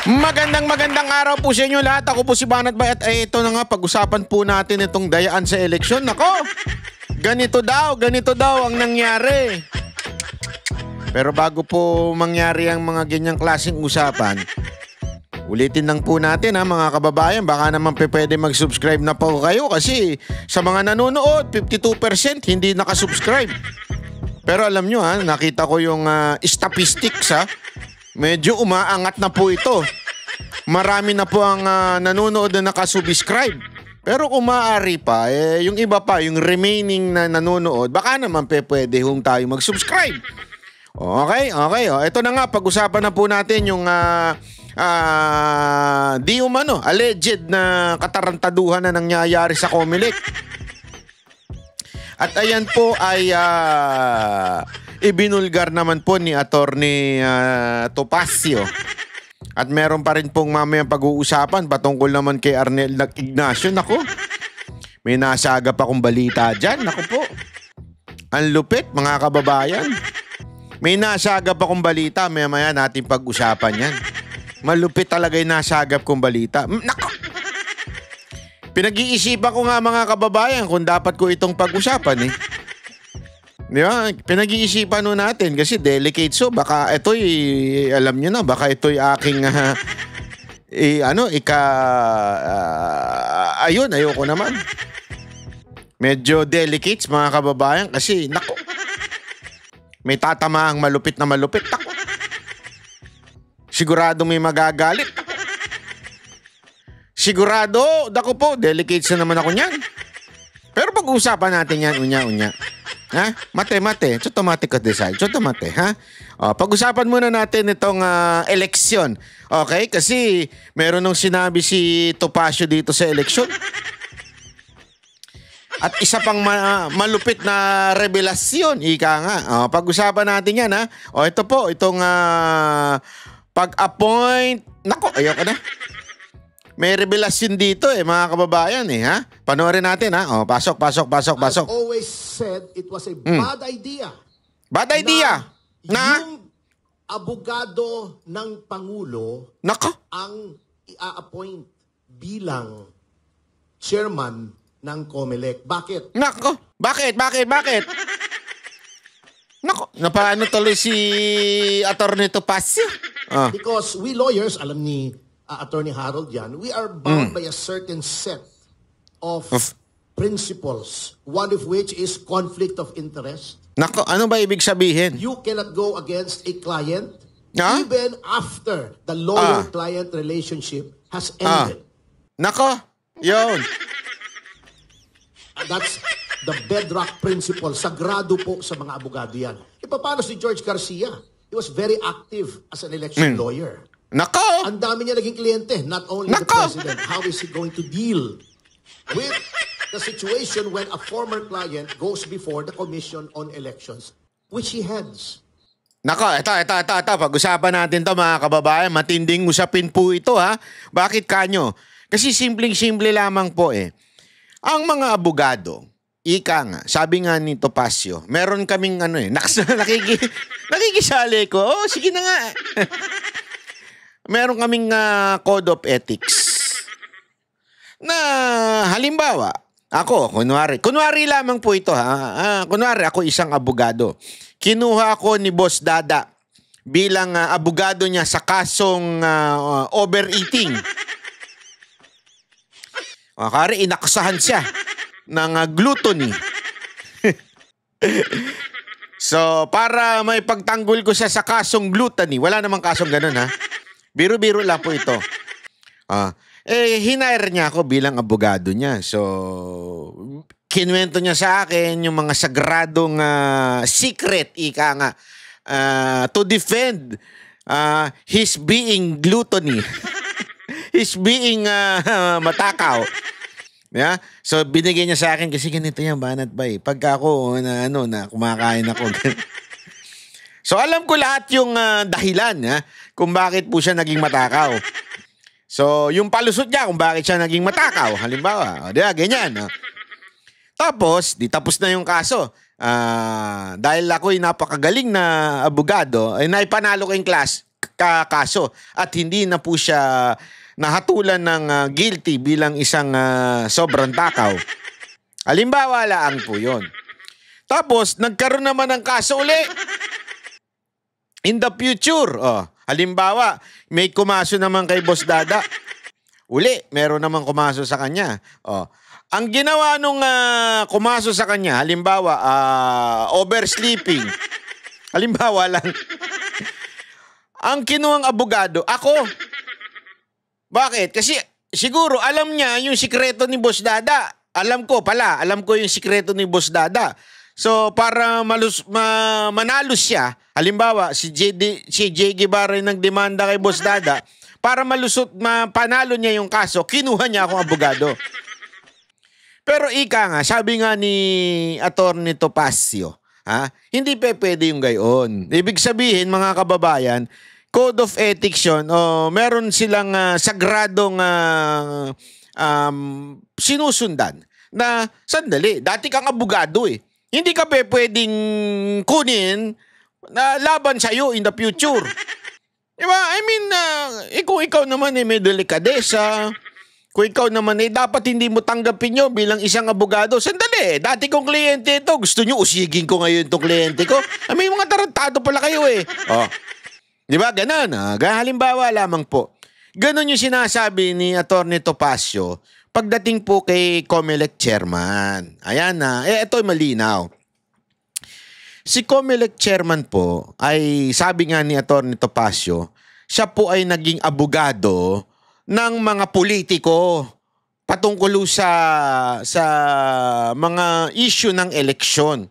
Magandang araw po sa inyo lahat. Ako po si Banat Bay at ito na nga, pag-usapan po natin itong dayaan sa eleksyon. Nako, ganito daw ang nangyari. Pero bago po mangyari ang mga ganyang klaseng usapan, ulitin lang po natin mga kababayan, baka naman pwede mag-subscribe na po kayo kasi sa mga nanonood, 52% hindi nakasubscribe. Pero alam nyo nakita ko yung statistics medyo umaangat na po ito. Marami na po ang nanonood na nakasubscribe. Pero kung maaari pa, yung iba pa, yung remaining na nanonood, baka naman pwede hong tayo mag-subscribe. Okay. Ito na nga, pag-usapan na po natin yung di umano, alleged na katarantaduhan na nangyayari sa Comelec. At ayan po ay ibinulgar naman po ni Attorney Topacio. At meron pa rin pong mamayang pag-uusapan patungkol naman kay Arnel Ignacio. Naku, may nasagap akong balita dyan. Naku po, ang lupit mga kababayan. May nasagap akong balita, maya natin pag-usapan yan. Malupit talaga yung nasagap kong balita. Naku, pinag-iisipan ko nga mga kababayan kung dapat ko itong pag-usapan Di ba? Pinag-iisipan nun natin kasi delicate. So baka ito'y, alam nyo na, baka ito'y aking, ayun, ayoko naman. Medyo delicate mga kababayan kasi, naku, may tatamaang malupit na malupit. Naku, sigurado may magagalit. Sigurado, dako po, delicate na naman ako niyan. Pero pag-uusapan natin yan, unya. Mate, chotomate ka desay, chotomate, pag-usapan muna natin itong eleksyon. Okay? Kasi meron nung sinabi si Topacio dito sa eleksyon. At isa pang malupit na revelasyon, ika nga. Pag-usapan natin yan, ito po, itong pag-appoint. Nako, ayoko na. May revelasyon dito mga kababayan Panoorin natin Pasok. I've always said it was a bad idea. Bad idea? Yung abogado ng Pangulo ang i-appoint bilang chairman ng Comelec. Bakit? Nako, bakit? Nako, napaano tuloy si Attorney Topacio? Because we lawyers, alam ni Attorney Harold yan, we are bound by a certain set of principles, one of which is conflict of interest. Nako, ano ba ibig sabihin? You cannot go against a client even after the lawyer-client relationship has ended. Nako, yun. That's the bedrock principle. Sagrado po sa mga abogado yan. Paano si George Garcia? He was very active as an election lawyer. Nako! Ang dami niya naging kliyente, not only the president. How is he going to deal with the situation when a former client goes before the Commission on Elections, which he heads? Nako, ito. Pag-usapan natin to mga kababayan. Matinding usapin po ito Bakit kanyo? Kasi simpleng-simple lamang po Ang mga abogado, ika nga, sabi nga ni Topacio, meron kaming nakikisali ko. Sige na nga. Meron kaming code of ethics na halimbawa, ako, kunwari lamang po ito kunwari ako isang abogado. Kinuha ako ni Boss Dada bilang abogado niya sa kasong overeating. Kari inaksahan siya ng gluttony. So, para may pagtanggol ko siya sa kasong gluttony, wala namang kasong ganun Biro-biro lang po ito. Hinire niya ako bilang abogado niya. So, kinuwento niya sa akin yung mga sagradong secret, ika nga, to defend his being gluttony. His being matakaw. Yeah? So, binigay niya sa akin kasi ganito yan, Banat Bay. Pagka ako, na kumakain ako. So alam ko lahat yung dahilan kung bakit po siya naging matakaw. So yung palusot niya kung bakit siya naging matakaw. Halimbawa, ganyan. Tapos, tapos na yung kaso. Dahil ako'y napakagaling na abogado, ay naipanalo ko yung class. kaso at hindi na po siya nahatulan ng guilty bilang isang sobrang takaw. Halimbawa lang po yun. Tapos, nagkaroon naman ng kaso uli. In the future, halimbawa, may kumaso naman kay Boss Dada. Uli, meron naman kumaso sa kanya. Ang ginawa nung kumaso sa kanya, halimbawa, oversleeping. Halimbawa lang. Ang kinuhang abogado, ako. Bakit? Kasi siguro alam niya yung sikreto ni Boss Dada. Alam ko yung sikreto ni Boss Dada. So, para manalo siya, halimbawa, si J. Guevara yung nagdemanda kay Boss Dada, para panalo niya yung kaso, kinuha niya akong abogado. Pero ika nga, sabi nga ni Atty. Topacio, hindi pwede yung gayon. Ibig sabihin, mga kababayan, Code of Ethics yun, meron silang sagradong sinusundan na, sandali, dati kang abogado eh. Hindi ka pwedeng kunin na laban sa'yo in the future. Diba? I mean, kung ikaw naman may delikadesa, kung ikaw naman dapat hindi mo tanggapin nyo bilang isang abogado. Sandali, dati kong kliyente ito. Gusto nyo usigin ko ngayon itong kliyente ko? May mga tarantado pala kayo eh. Diba? Ganun. Halimbawa lamang po. Ganun yung sinasabi ni Atty. Topacio pagdating po kay COMELEC chairman. Ayan na. Ito'y malinaw. Si COMELEC chairman po ay sabi nga ni Atty. Topacio, siya po ay naging abogado ng mga politiko patungkol sa mga issue ng eleksyon.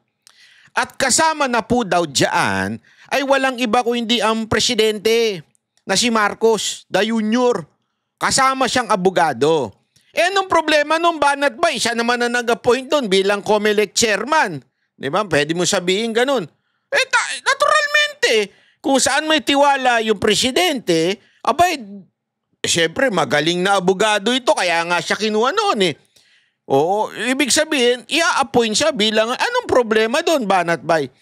At kasama na po daw dyan ay walang iba kundi ang presidente na si Marcos the Junior. Kasama siyang abogado. Anong problema nung Banat Bay? Siya naman na nag-appoint doon bilang COMELEC chairman. Di ba? Pwede mo sabihin ganun. Naturalmente, kung saan may tiwala yung presidente, abay, syempre magaling na abogado ito, kaya nga siya kinuha noon eh. Oo, ibig sabihin, i-appoint siya bilang, anong problema doon, Banat Bay?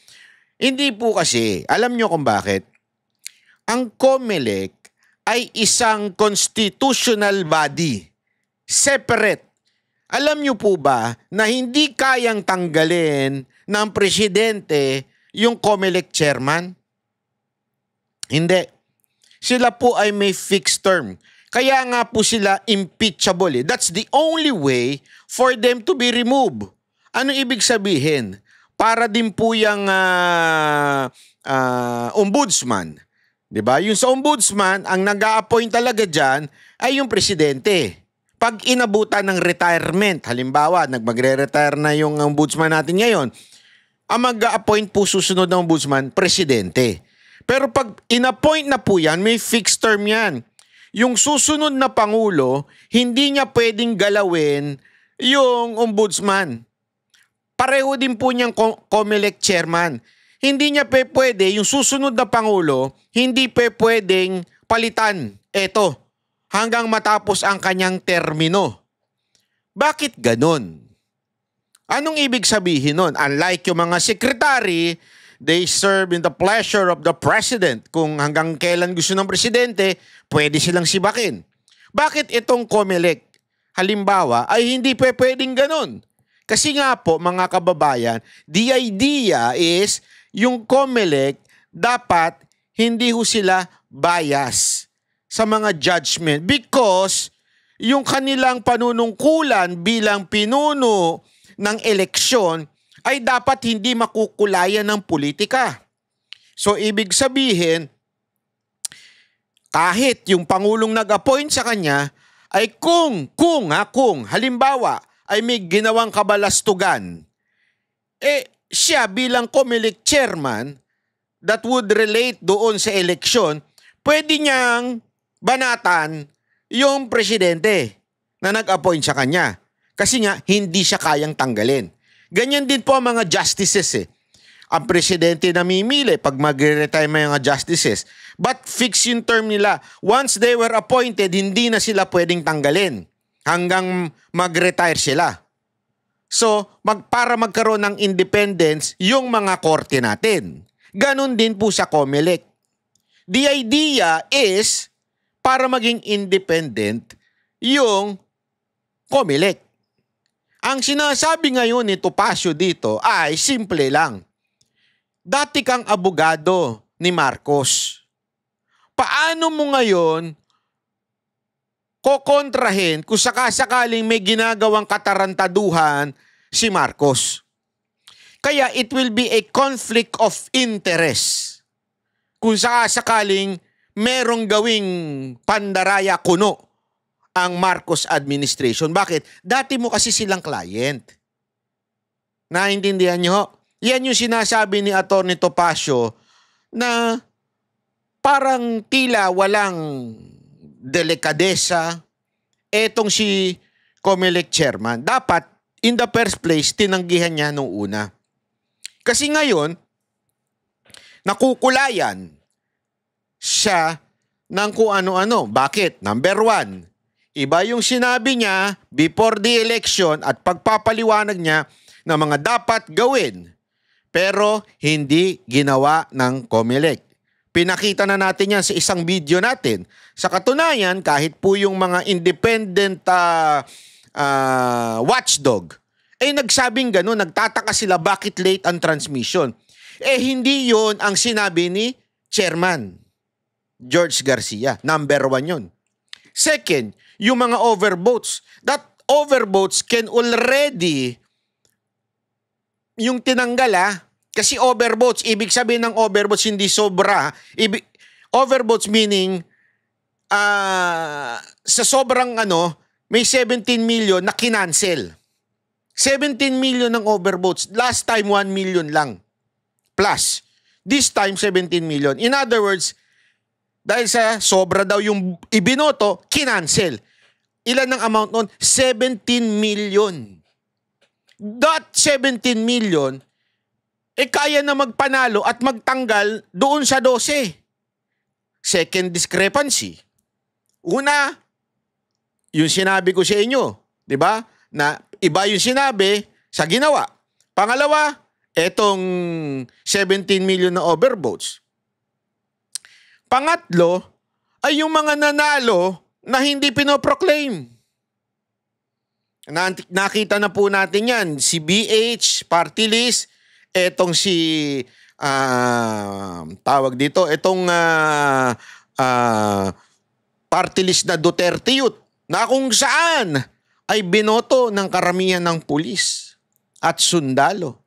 Hindi po kasi, alam nyo kung bakit. Ang COMELEC ay isang constitutional body. Separate. Alam nyo po ba na hindi kayang tanggalin ng presidente yung COMELEC chairman? Hindi. Sila po ay may fixed term. Kaya nga po sila impeachable. That's the only way for them to be removed. Ano ibig sabihin? Para din po yung ombudsman. Diba? Yung sa ombudsman, ang nag-a-appoint talaga dyan ay yung presidente. Pag inabutan ng retirement, halimbawa, magre-retire na yung ombudsman natin ngayon, ang mag-a-appoint po susunod ng ombudsman, presidente. Pero pag in-appoint na po yan, may fixed term yan. Yung susunod na pangulo, hindi niya pwedeng galawin yung ombudsman. Pareho din po niyang COMELEC chairman. Hindi niya pwede, yung susunod na pangulo, hindi pwedeng palitan. Eto, hanggang matapos ang kanyang termino. Bakit ganun? Anong ibig sabihin nun? Unlike yung mga secretary, they serve in the pleasure of the president. Kung hanggang kailan gusto ng presidente, pwede silang sibakin. Bakit itong COMELEC, halimbawa, ay hindi pwedeng ganun? Kasi nga po, mga kababayan, the idea is yung COMELEC dapat hindi ho sila bias sa mga judgment because yung kanilang panunungkulan bilang pinuno ng eleksyon ay dapat hindi makukulayan ng politika. So, ibig sabihin, kahit yung Pangulong nag-appoint sa kanya, ay kung halimbawa, ay may ginawang kabalastugan, siya bilang COMELEC chairman that would relate doon sa eleksyon, pwede niyang banatan yung presidente na nag-appoint sa kanya. Kasi nga, hindi siya kayang tanggalin. Ganyan din po ang mga justices . Ang presidente namimili pag mag-retire mga justices. But fix yung term nila. Once they were appointed, hindi na sila pwedeng tanggalin hanggang mag-retire sila. So, para magkaroon ng independence yung mga korte natin. Ganon din po sa COMELEC. The idea is para maging independent yung COMELEC. Ang sinasabi ngayon ni Topacio dito ay simple lang. Dati kang abogado ni Marcos. Paano mo ngayon kokontrahin kung sakasakaling may ginagawang katarantaduhan si Marcos? Kaya it will be a conflict of interest kung sakasakaling merong gawing pandaraya kuno ang Marcos administration. Bakit? Dati mo kasi silang client. Naintindihan nyo? Yan yung sinasabi ni Atty. Topacio na parang tila walang delikadesa etong si COMELEC chairman. Dapat, in the first place, tinanggihan niya nung una. Kasi ngayon, nakukulayan siya ng kung ano-ano. Bakit? Number one, iba yung sinabi niya before the election at pagpapaliwanag niya na mga dapat gawin pero hindi ginawa ng COMELEC. Pinakita na natin yan sa isang video natin. Sa katunayan, kahit po yung mga independent watchdog, nagsabing gano'n, nagtataka sila bakit late ang transmission. Hindi yon ang sinabi ni Chairman George Garcia. Number one yun. Second, yung mga overvotes. That overvotes can already, yung tinanggal kasi overvotes, ibig sabihin ng overvotes hindi sobra. Overvotes meaning sa sobrang may 17 million na kinancel. 17 million ng overvotes. Last time 1 million lang. Plus. This time 17 million. In other words, dahil sa sobra daw yung ibinoto, kinancel. Ilan ang amount nun? 17 million. That 17 million kaya na magpanalo at magtanggal doon sa 12. Second discrepancy. Una, yung sinabi ko sa inyo, di ba? Na iba yung sinabi sa ginawa. Pangalawa, etong 17 million na overvotes. Pangatlo, ay yung mga nanalo na hindi pinoproclaim. Nakita na po natin yan. Si BH, party list, etong si tawag dito, etong party list na Duterte Youth na kung saan ay binoto ng karamihan ng pulis at sundalo.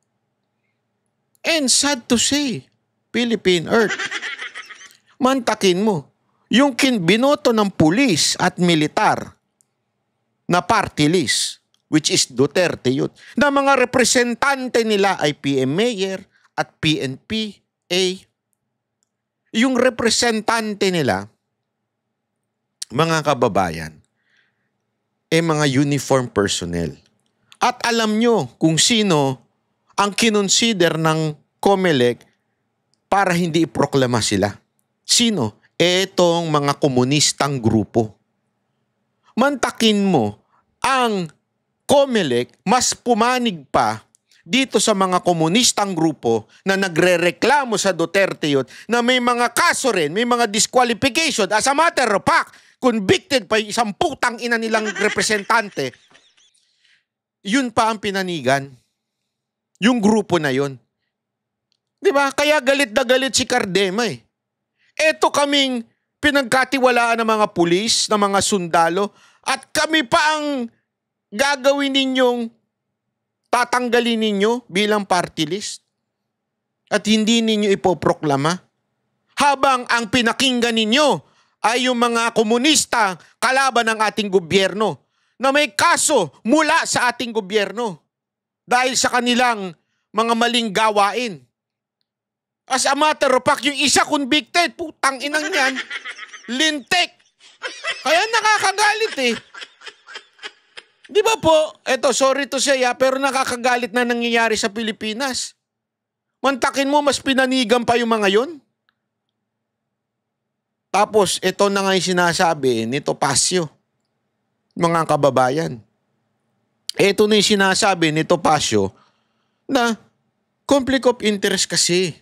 And sad to say, Philippine Earth, mantakin mo, yung binoto ng pulis at militar na party list, which is Duterte Youth, na mga representante nila ay PM Mayor at PNPA. Yung representante nila, mga kababayan, mga uniform personnel. At alam nyo kung sino ang kinonsider ng COMELEC para hindi iproklama sila. Sino? Etong mga komunistang grupo. Mantakin mo, ang COMELEC mas pumanig pa dito sa mga komunistang grupo na nagrereklamo sa Duterte Youth na may mga kaso rin, may mga disqualification. As a matter of fact, convicted pa yung isang putang ina nilang representante. Yun pa ang pinanigan. Yung grupo na yun. Diba? Kaya galit na galit si Cardema Eto kaming pinagkatiwalaan ng mga pulis, ng mga sundalo, at kami pa ang gagawin ninyong tatanggalin ninyo bilang party list at hindi ninyo ipoproklama habang ang pinakinggan ninyo ay yung mga komunista kalaban ng ating gobyerno na may kaso mula sa ating gobyerno dahil sa kanilang mga maling gawain. As a matter of fact, yung isa convicted, putang inang yan, lintik. Kaya nakakagalit Di ba po, eto, sorry to say pero nakakagalit na nangyayari sa Pilipinas. Mantakin mo, mas pinanigan pa yung mga yon. Tapos, ito na nga yung sinasabi ni Topacio, mga kababayan. Ito na yung sinasabi ni Topacio na conflict of interest kasi.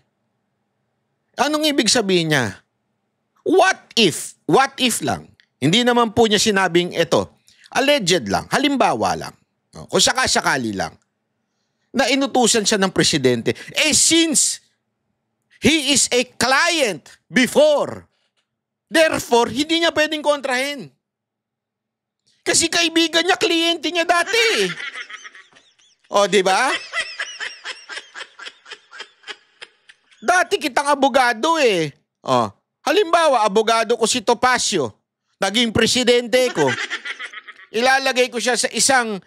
Anong ibig sabihin niya? what if lang, hindi naman po niya sinabing ito, alleged lang, halimbawa lang, kung sakali lang, na inutusan siya ng presidente, since he is a client before, therefore, hindi niya pwedeng kontrahin. Kasi kaibigan niya, kliyente niya dati. O, di ba? Dati kitang abogado eh. O, halimbawa, abogado ko si Topacio. Naging presidente ko. Ilalagay ko siya sa isang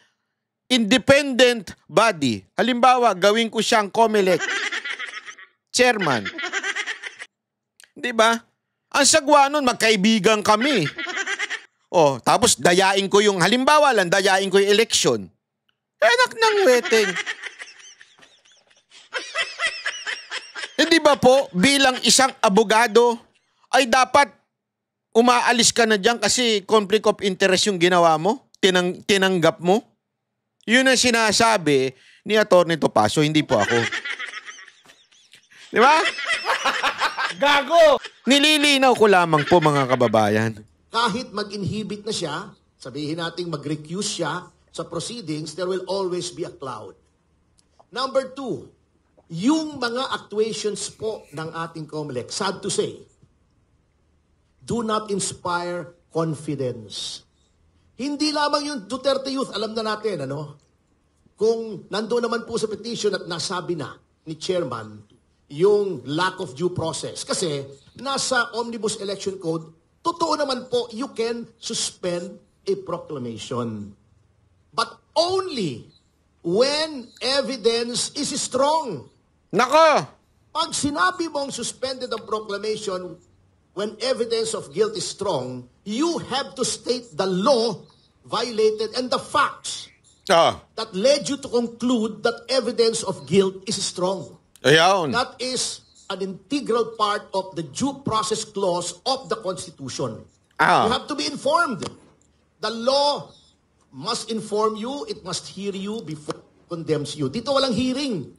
independent body. Halimbawa, gawin ko siyang COMELEC chairman. Di ba? Ang sagwa nun, magkaibigan kami. Oh, tapos dayain ko yung, halimbawa lang, dayain ko yung eleksyon. Anak ng weteng. Hindi ba po, bilang isang abogado, ay dapat umaalis ka na dyan kasi conflict of interest yung ginawa mo? Tinanggap mo? Yun ang sinasabi ni Atty. Topacio, hindi po ako. Di ba? Gago! Nililinaw ko lamang po mga kababayan. Kahit mag-inhibit na siya, sabihin natin mag-recuse siya sa proceedings, there will always be a cloud. Number 2, yung mga actuations po ng ating COMELEC, sad to say, do not inspire confidence. Hindi lamang yung Duterte Youth, alam na natin, ano? Kung nandoon naman po sa petition at nasabi na ni Chairman yung lack of due process. Kasi nasa Omnibus Election Code, totoo naman po, you can suspend a proclamation. But only when evidence is strong. Nako! Pag sinabi mong suspended ang proclamation, when evidence of guilt is strong, you have to state the law violated and the facts that led you to conclude that evidence of guilt is strong. Ayaw. That is an integral part of the due process clause of the Constitution. You have to be informed. The law must inform you, it must hear you before it condemns you. Dito walang hearing.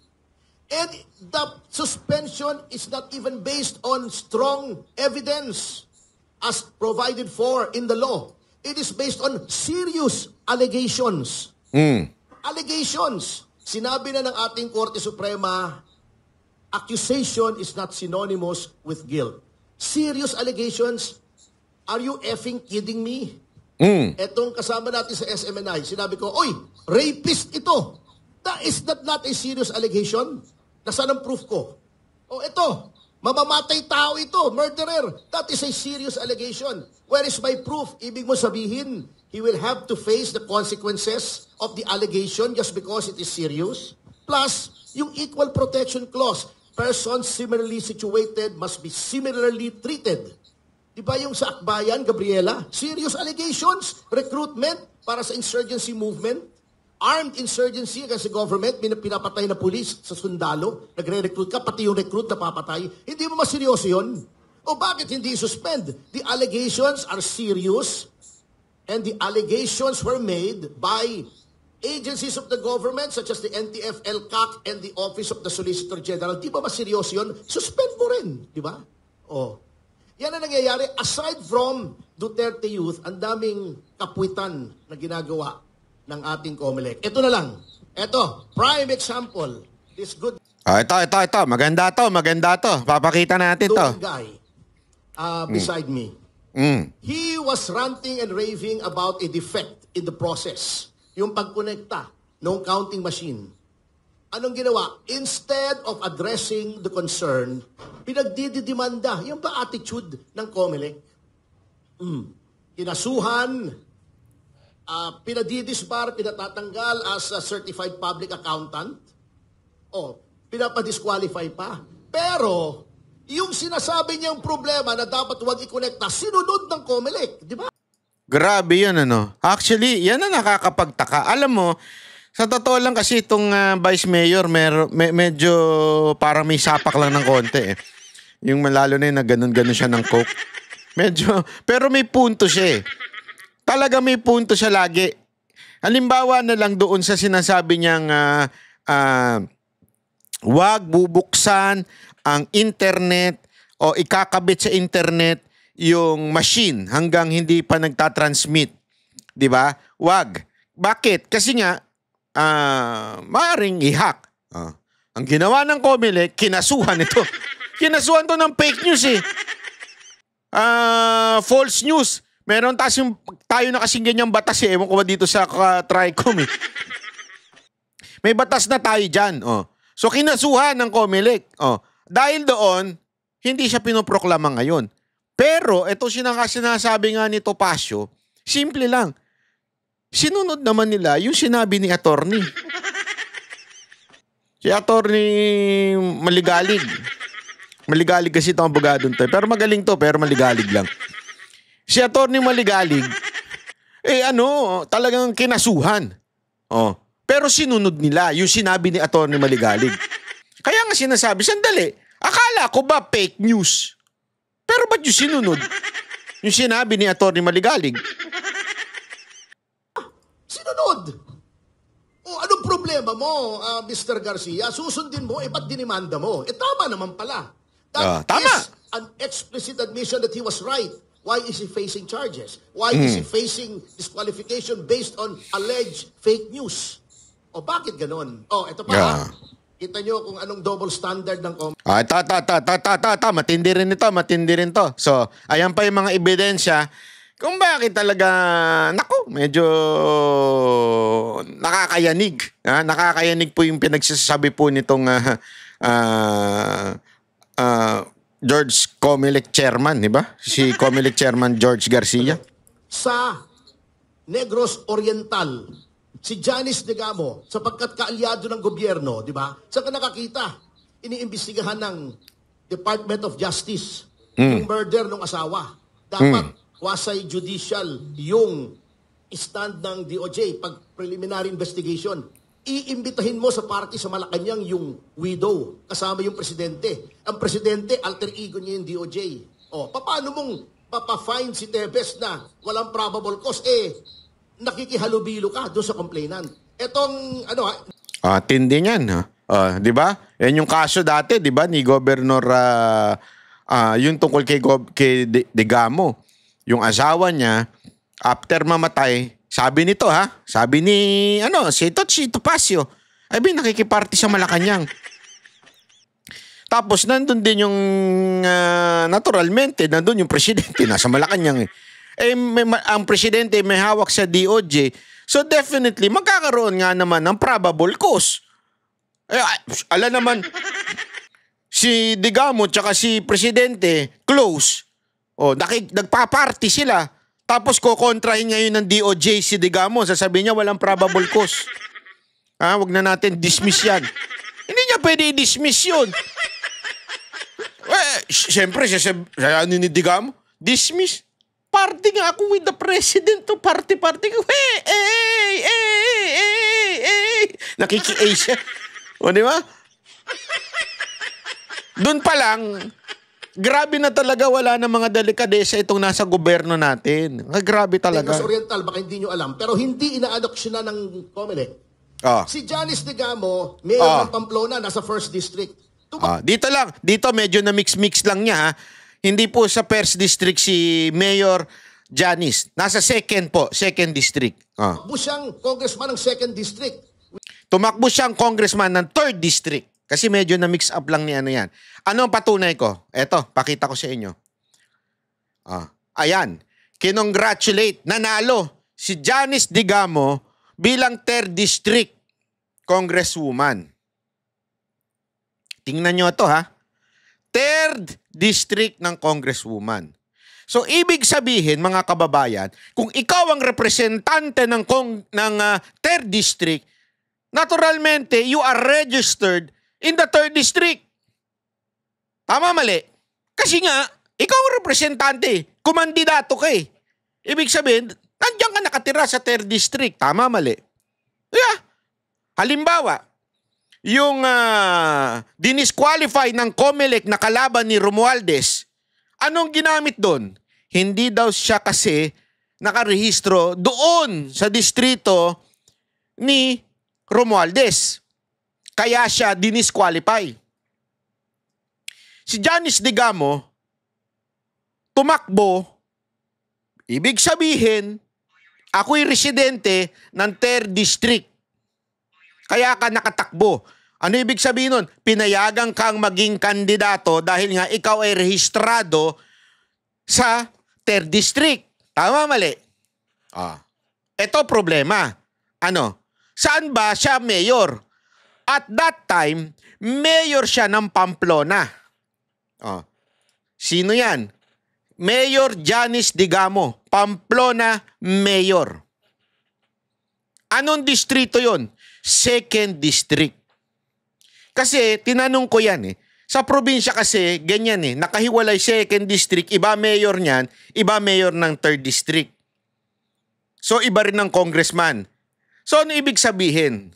And the suspension is not even based on strong evidence as provided for in the law. It is based on serious allegations. Allegations. Sinabi na ng ating Korte Suprema, accusation is not synonymous with guilt. Serious allegations. Are you effing kidding me? Etong kasama natin sa SMNI, sinabi ko, oy, rapist ito. Is that not a serious allegation? Nasaan ang proof ko? O ito, mamamatay tao ito, murderer. That is a serious allegation. Where is my proof? Ibig mo sabihin, he will have to face the consequences of the allegation just because it is serious? Plus, yung equal protection clause, persons similarly situated must be similarly treated. Di ba yung sa Akbayan, Gabriela? Serious allegations, recruitment para sa insurgency movement, armed insurgency against the government, pinapatay na pulis sa sundalo, nagre-recruit ka, pati yung recruit na papatay. Hindi mo maseryoso yun? O bakit hindi suspend? The allegations are serious and the allegations were made by agencies of the government such as the NTF, LCAC, and the Office of the Solicitor General. Di ba maseryoso yun? Suspend mo rin. Di ba? Yan ang nangyayari. Aside from Duterte Youth, ang daming kapwitan na ginagawa ng ating COMELEC. Ito na lang. Ito, prime example. This good Ito. Maganda to. Papakita natin to. guy beside me. He was ranting and raving about a defect in the process. Yung pagkonekta ng counting machine. Anong ginawa? Instead of addressing the concern, pinagdidimanda. Yung ba attitude ng COMELEC? Kinasuhan, pinadidisbar, pinatatanggal as a certified public accountant. Pinapadisqualify pa. Pero, yung sinasabi niyang problema na dapat huwag i-connecta, sinunod ng COMELEC. Di ba? Grabe yan, ano. Actually, yan ang nakakapagtaka. Alam mo, sa totoo lang kasi itong Vice Mayor, medyo parang may sapak lang ng konti eh. Yung lalo na yun na ganun-ganun siya ng coke. Medyo, pero may punto siya eh. Talaga may punto siya lagi. Halimbawa na lang doon sa sinasabi niyang wag bubuksan ang internet o ikakabit sa internet yung machine hanggang hindi pa nagtatransmit. 'Di ba? Wag. Bakit? Kasi nga maaaring i-hack. Ang ginawa ng COMELEC, kinasuhan ito. Kinasuhan to ng fake news eh. False news. Meron tayo na kasing ganyang batas eh. Ewan ko ba dito sa TRICOM eh. May batas na tayo dyan. So kinasuhan ng COMELEC. Dahil doon, hindi siya pinoproklama ngayon. Pero ito sinasabi nga ni Topacio, simple lang. Sinunod naman nila yung sinabi ni attorney. Si attorney Maligalig. Maligalig kasi itong abogado nito. Pero magaling to, pero maligalig lang. Si attorney Maligalig, talagang kinasuhan. Pero sinunod nila yung sinabi ni attorney Maligalig. Kaya nga sinasabi, sandali, akala ko ba fake news? Pero ba't yung sinunod? Yung sinabi ni attorney Maligalig. Sinunod. Anong problema mo, Mr. Garcia? Susundin mo, ba't dinimanda mo? Tama naman pala. That tama. is an explicit admission that he was right. Why is he facing charges? Why is he facing disqualification based on alleged fake news? Bakit ganon? Ito pa. Kita nyo kung anong double standard ng matindi rin ito. So, ayan pa yung mga ebidensya kung bakit talaga, medyo nakakayanig. Nakakayanig po yung pinagsasabi po nitong George COMELEC chairman, di ba? Si COMELEC chairman George Garcia. Sa Negros Oriental, si Janice Digamo, sapagkat kaalyado ng gobyerno, di ba? Saan ka nakakita? Iniimbestigahan ng Department of Justice yung murder ng asawa. Dapat quasi-judicial yung stand ng DOJ pag preliminary investigation. Iimbitahin mo sa party sa Malacanang yung widow, kasama yung presidente. Ang presidente, alter ego niya yung DOJ. Paano mong papafine si Tebes na walang probable cause? Nakikihalubilo ka doon sa complainant. Etong, tindi niyan, di ba? Yan yung kaso dati, di ba, ni Governor, yung tungkol kay Digamo. Yung asawa niya, after mamatay, sabi nito sabi ni, si Topacio, nakikiparty sa Malacanang. Tapos nandun din yung, naturalmente, nandun yung presidente, nasa Malacanang ang presidente may hawak sa DOJ, so definitely, magkakaroon nga naman ng probable cause. Alam naman, si Digamo tsaka si presidente, close. Nagpa-party sila. Tapos kukontrahin ngayon ng DOJ si Digamo. Sasabihin niya walang probable cause. Wag na natin dismiss yan. Hindi niya pwede i-dismiss yun. Siyempre, ni Digamo, dismiss. Party nga ako with the president to party. Nakiki-A siya. Di ba? Doon pa lang, grabe na talaga, wala na mga delikadesa itong nasa gobyerno natin. Grabe talaga. Negros Oriental, baka hindi nyo alam, pero hindi ina-adoption na ng COMELEC. Si Janice Digamo, mayor ng Pamplona, nasa 1st District. Dito medyo na mix-mix lang niya. Hindi po sa 1st District si Mayor Janice. Nasa 2nd District. Tumakbo siyang congressman ng 2nd District. Tumakbo siyang congressman ng 3rd District. Kasi medyo na mix up lang ni yan. Ano ang patunay ko? Eto, pakita ko sa inyo. Ayan. Kinongratulate, nanalo si Janice Digamo bilang 3rd District Congresswoman. Tingnan nyo ito 3rd District ng Congresswoman. So, ibig sabihin, mga kababayan, kung ikaw ang representante ng 3rd District, naturalmente, you are registered in the 3rd District. Tama, mali? Kasi nga, ikaw ang representante, kumandidato ka Ibig sabihin, nandiyan ka nakatira sa 3rd District. Tama, mali? Halimbawa, yung dinisqualify ng COMELEC na kalaban ni Romualdez, anong ginamit doon? Hindi daw siya kasi nakarehistro doon sa distrito ni Romualdez. Kaya siya dinisqualify. Si Janice Digamo, tumakbo, ibig sabihin, ako'y residente ng 3rd District. Kaya ka nakatakbo. Ano ibig sabihin nun? Pinayagan kang maging kandidato dahil nga ikaw ay rehistrado sa 3rd District. Tama, mali? Ito problema. Ano? Saan ba siya mayor? At that time, mayor siya ng Pamplona. Sino yan? Mayor Janice Digamo, Pamplona Mayor. Anong distrito yon? 2nd District. Kasi tinanong ko yan Sa probinsya kasi, ganyan nakahiwalay 2nd District, iba mayor niyan, iba mayor ng 3rd District. So iba rin ng congressman. So ano ibig sabihin?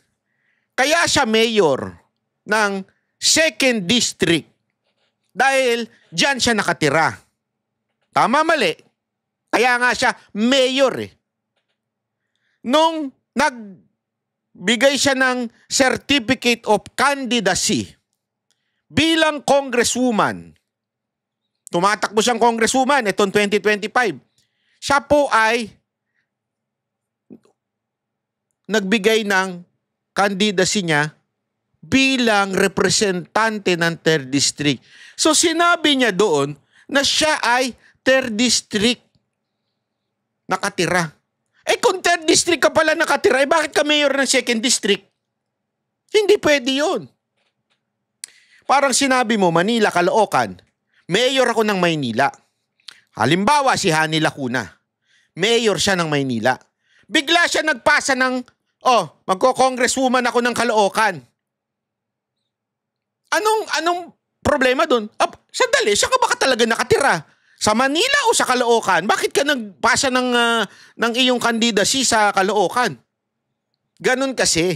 Kaya siya mayor ng 2nd District dahil diyan siya nakatira. Tama, mali? Kaya nga siya mayor Nung nagbigay siya ng Certificate of Candidacy bilang congresswoman, tumatakbo siyang congresswoman itong 2025, siya po ay nagbigay ng candidacy niya bilang representante ng 3rd District. So sinabi niya doon na siya ay 3rd District nakatira. Kung 3rd District ka pala nakatira, bakit ka mayor ng 2nd District? Hindi pwede yun. Parang sinabi mo, Manila, Caloocan, mayor ako ng Maynila. Halimbawa, si Hani Lacuna, mayor siya ng Maynila. Bigla siya nagpasa ng, magko-congresswoman ako ng Caloocan. Anong problema dun? Sandali, saan ka ba talaga nakatira? Sa Manila o sa Caloocan? Bakit ka nagpasa ng iyong candidacy sa Caloocan? Ganon kasi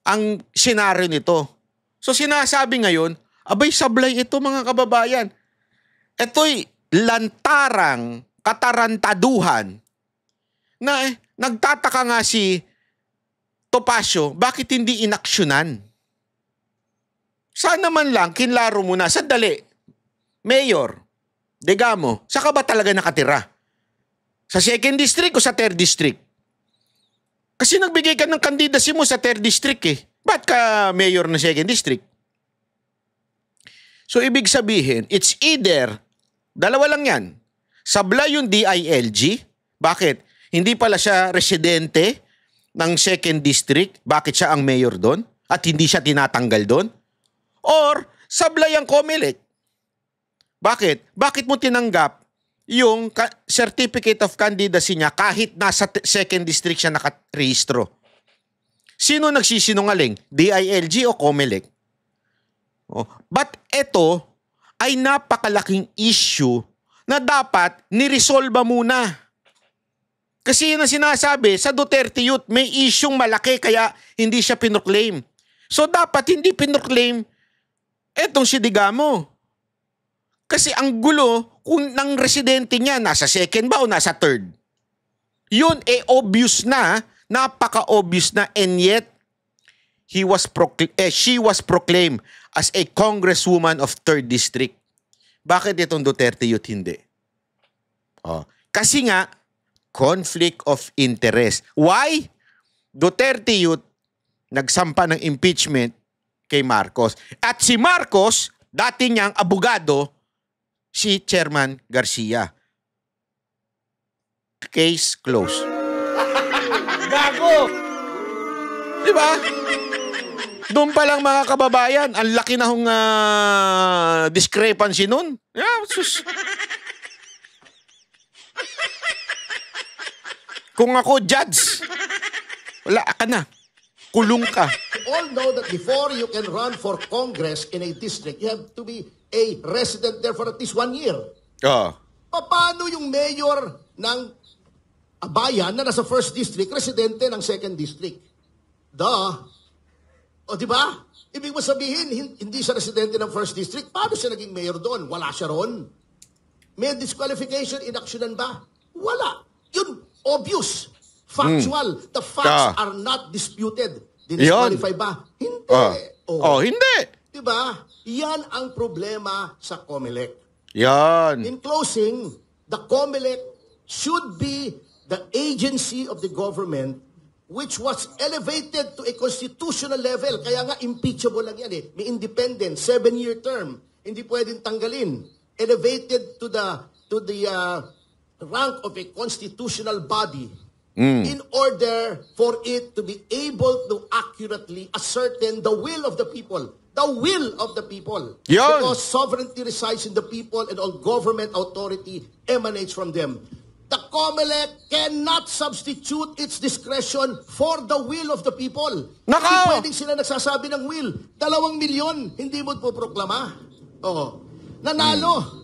ang senaryo nito. So sinasabi ngayon, abay sablay ito mga kababayan. Ito'y lantarang katarantaduhan na nagtataka nga si Topacio, bakit hindi inaksyonan? Sana man lang kinlaro mo na, sandali, Mayor Digamo, saan ka ba talaga nakatira? Sa 2nd District o sa 3rd District? Kasi nagbigay ka ng candidacy mo sa 3rd District Ba't ka mayor ng 2nd District? So ibig sabihin, it's either, dalawa lang yan, sablay yung DILG, bakit? Hindi pala siya residente ng 2nd District, bakit siya ang mayor doon? At hindi siya tinatanggal doon? Or sablay ang COMELEC. Bakit? Bakit mo tinanggap yung certificate of candidacy niya kahit nasa 2nd District siya nakarehistro? Sino nagsisinungaling? DILG o COMELEC? But ito ay napakalaking issue na dapat niresolba muna. Kasi yun ang sinasabi, sa Duterte Youth may isyung malaki kaya hindi siya pinoclaim. So dapat hindi pinoclaim etong si Digamo. Kasi ang gulo kung ng residente niya nasa 2nd ba o nasa 3rd. Yun obvious na, napaka-obvious na, and yet she was proclaimed as a congresswoman of 3rd District. Bakit itong Duterte Youth hindi? Kasi nga, conflict of interest. Why? Duterte Youth nagsampa ng impeachment kay Marcos. At si Marcos, dati niyang abogado, si Chairman Garcia. Case closed. Gago! Diba? Doon pa lang mga kababayan, ang laki na hong discrepancy nun. Yeah, sus. Kung ako judge, wala ka na. Kulong ka. You all know that before you can run for Congress in a district, you have to be a resident there for at least 1 year. Paano yung mayor ng bayan na nasa 1st District, residente ng 2nd District? O di ba? Ibig mo sabihin, hindi siya residente ng 1st District, paano siya naging mayor doon? Wala siya ron. May disqualification, inaksyonan ba? Wala. Yun, obvious. Factual. The facts are not disputed. Disqualify ba? Hindi. Hindi. Diba? Yan ang problema sa COMELEC. Yan. In closing, the COMELEC should be the agency of the government which was elevated to a constitutional level. Kaya nga impeachable lang yan eh. May independent, 7-year term. Hindi pwedeng tanggalin. Elevated to the rank of a constitutional body in order for it to be able to accurately ascertain the will of the people. The will of the people. Yan. Because sovereignty resides in the people and all government authority emanates from them. The COMELEC cannot substitute its discretion for the will of the people. Nako! Hindi pwedeng sila nagsasabi ng will. 2 milyon, hindi mo po proklama. Oo. Nanalo.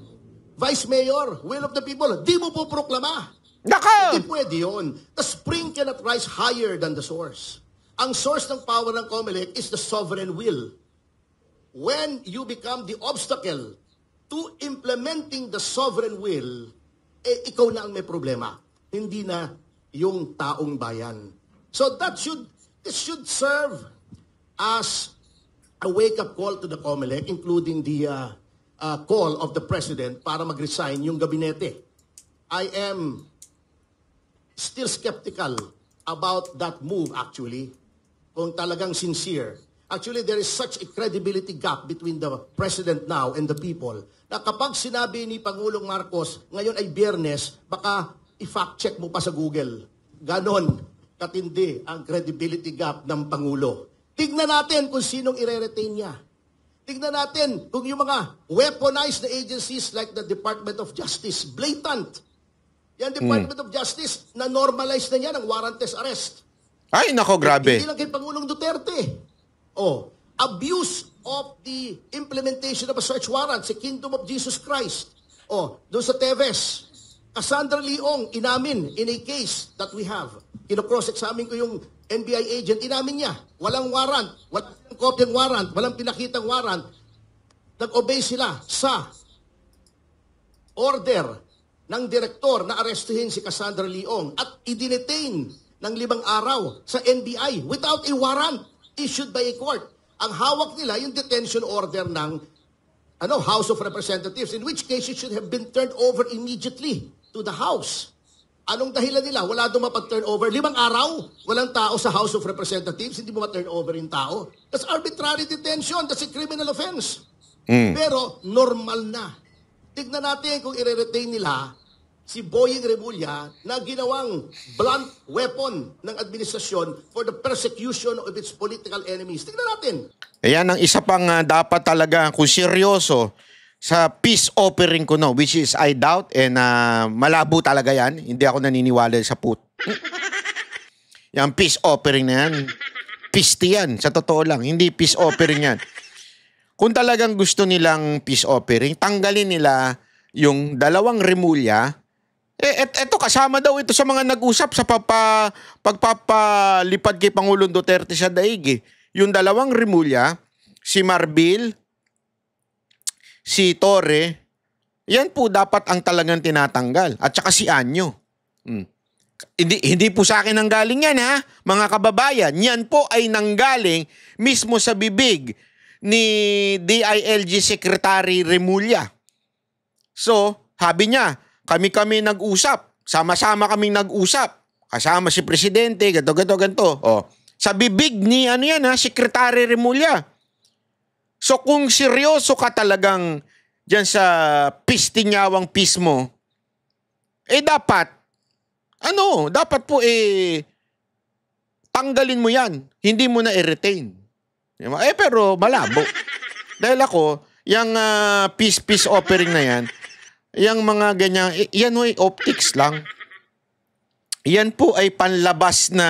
Vice Mayor, will of the people, di mo po proklama. Nako! Hindi pwede yun. The spring cannot rise higher than the source. Ang source ng power ng COMELEC is the sovereign will. When you become the obstacle to implementing the sovereign will, ikaw na ang may problema. Hindi na yung taong bayan. So this should serve as a wake-up call to the COMELEC, including the call of the President para mag-resign yung gabinete. I am still skeptical about that move actually, kung talagang sincere. Actually, there is such a credibility gap between the President now and the people na kapag sinabi ni Pangulong Marcos, ngayon ay Biyernes, baka i-fact check mo pa sa Google. Ganon katindi ang credibility gap ng Pangulo. Tignan natin kung sinong i-retain niya. Tignan natin kung yung mga weaponized na agencies like the Department of Justice, blatant. Yan Department of Justice, na-normalize na niya ng warrantless arrest. Ay, nako, grabe. Hindi lang kay Pangulong Duterte. Abuse of the implementation of a search warrant sa Kingdom of Jesus Christ. Doon sa Teves, Cassandra Leong, inamin in a case that we have. Kino-cross-examine ko yung NBI agent, inamin niya. Walang warrant, walang kopyang warrant, walang pinakitang warrant. Nag-obey sila sa order ng direktor na arestuhin si Cassandra Leong at i-detain ng 5 araw sa NBI without a warrant issued by a court. Ang hawak nila yung detention order ng House of Representatives, in which case it should have been turned over immediately to the House. Anong dahilan nila? Wala doon mapag-turn over. 5 araw, walang tao sa House of Representatives, hindi mo ma-turn over yung tao. That's arbitrary detention. That's a criminal offense. Pero normal na. Tignan natin kung i-retain nila si Boying Remulla na ginawang blunt weapon ng administrasyon for the persecution of its political enemies. Tignan natin. Ayan ang isa pang dapat talaga kung seryoso sa peace offering ko, no, which is I doubt and malabo talaga yan. Hindi ako naniniwala sa yung peace offering na yan. Pisti yan, sa totoo lang. Hindi peace offering yan. Kung talagang gusto nilang peace offering, tanggalin nila yung 2 Remulla. Eto kasama daw ito sa mga nag-usap sa pagpapalipad kay Pangulong Duterte sa daig. Yung 2 Remulla, si Marbil, si Torre, yan po dapat ang talagang tinatanggal. At saka si Anyo. Hindi po sa akin nanggaling yan, ha? Mga kababayan, yan po ay nanggaling mismo sa bibig ni DILG Secretary Remulla. So, sabi niya, kami nag-usap. Sama-sama kaming nag-usap. Kasama si Presidente, ganto. Sa bibig ni Secretary Remulla. So kung seryoso ka talagang dyan sa pistinyawang peace mo, dapat po tanggalin mo yan. Hindi mo na i-retain. Pero malabo. Dahil ako, yung peace offering na yan, yung mga ganyan, yan ay optics lang. Yan po ay panlabas na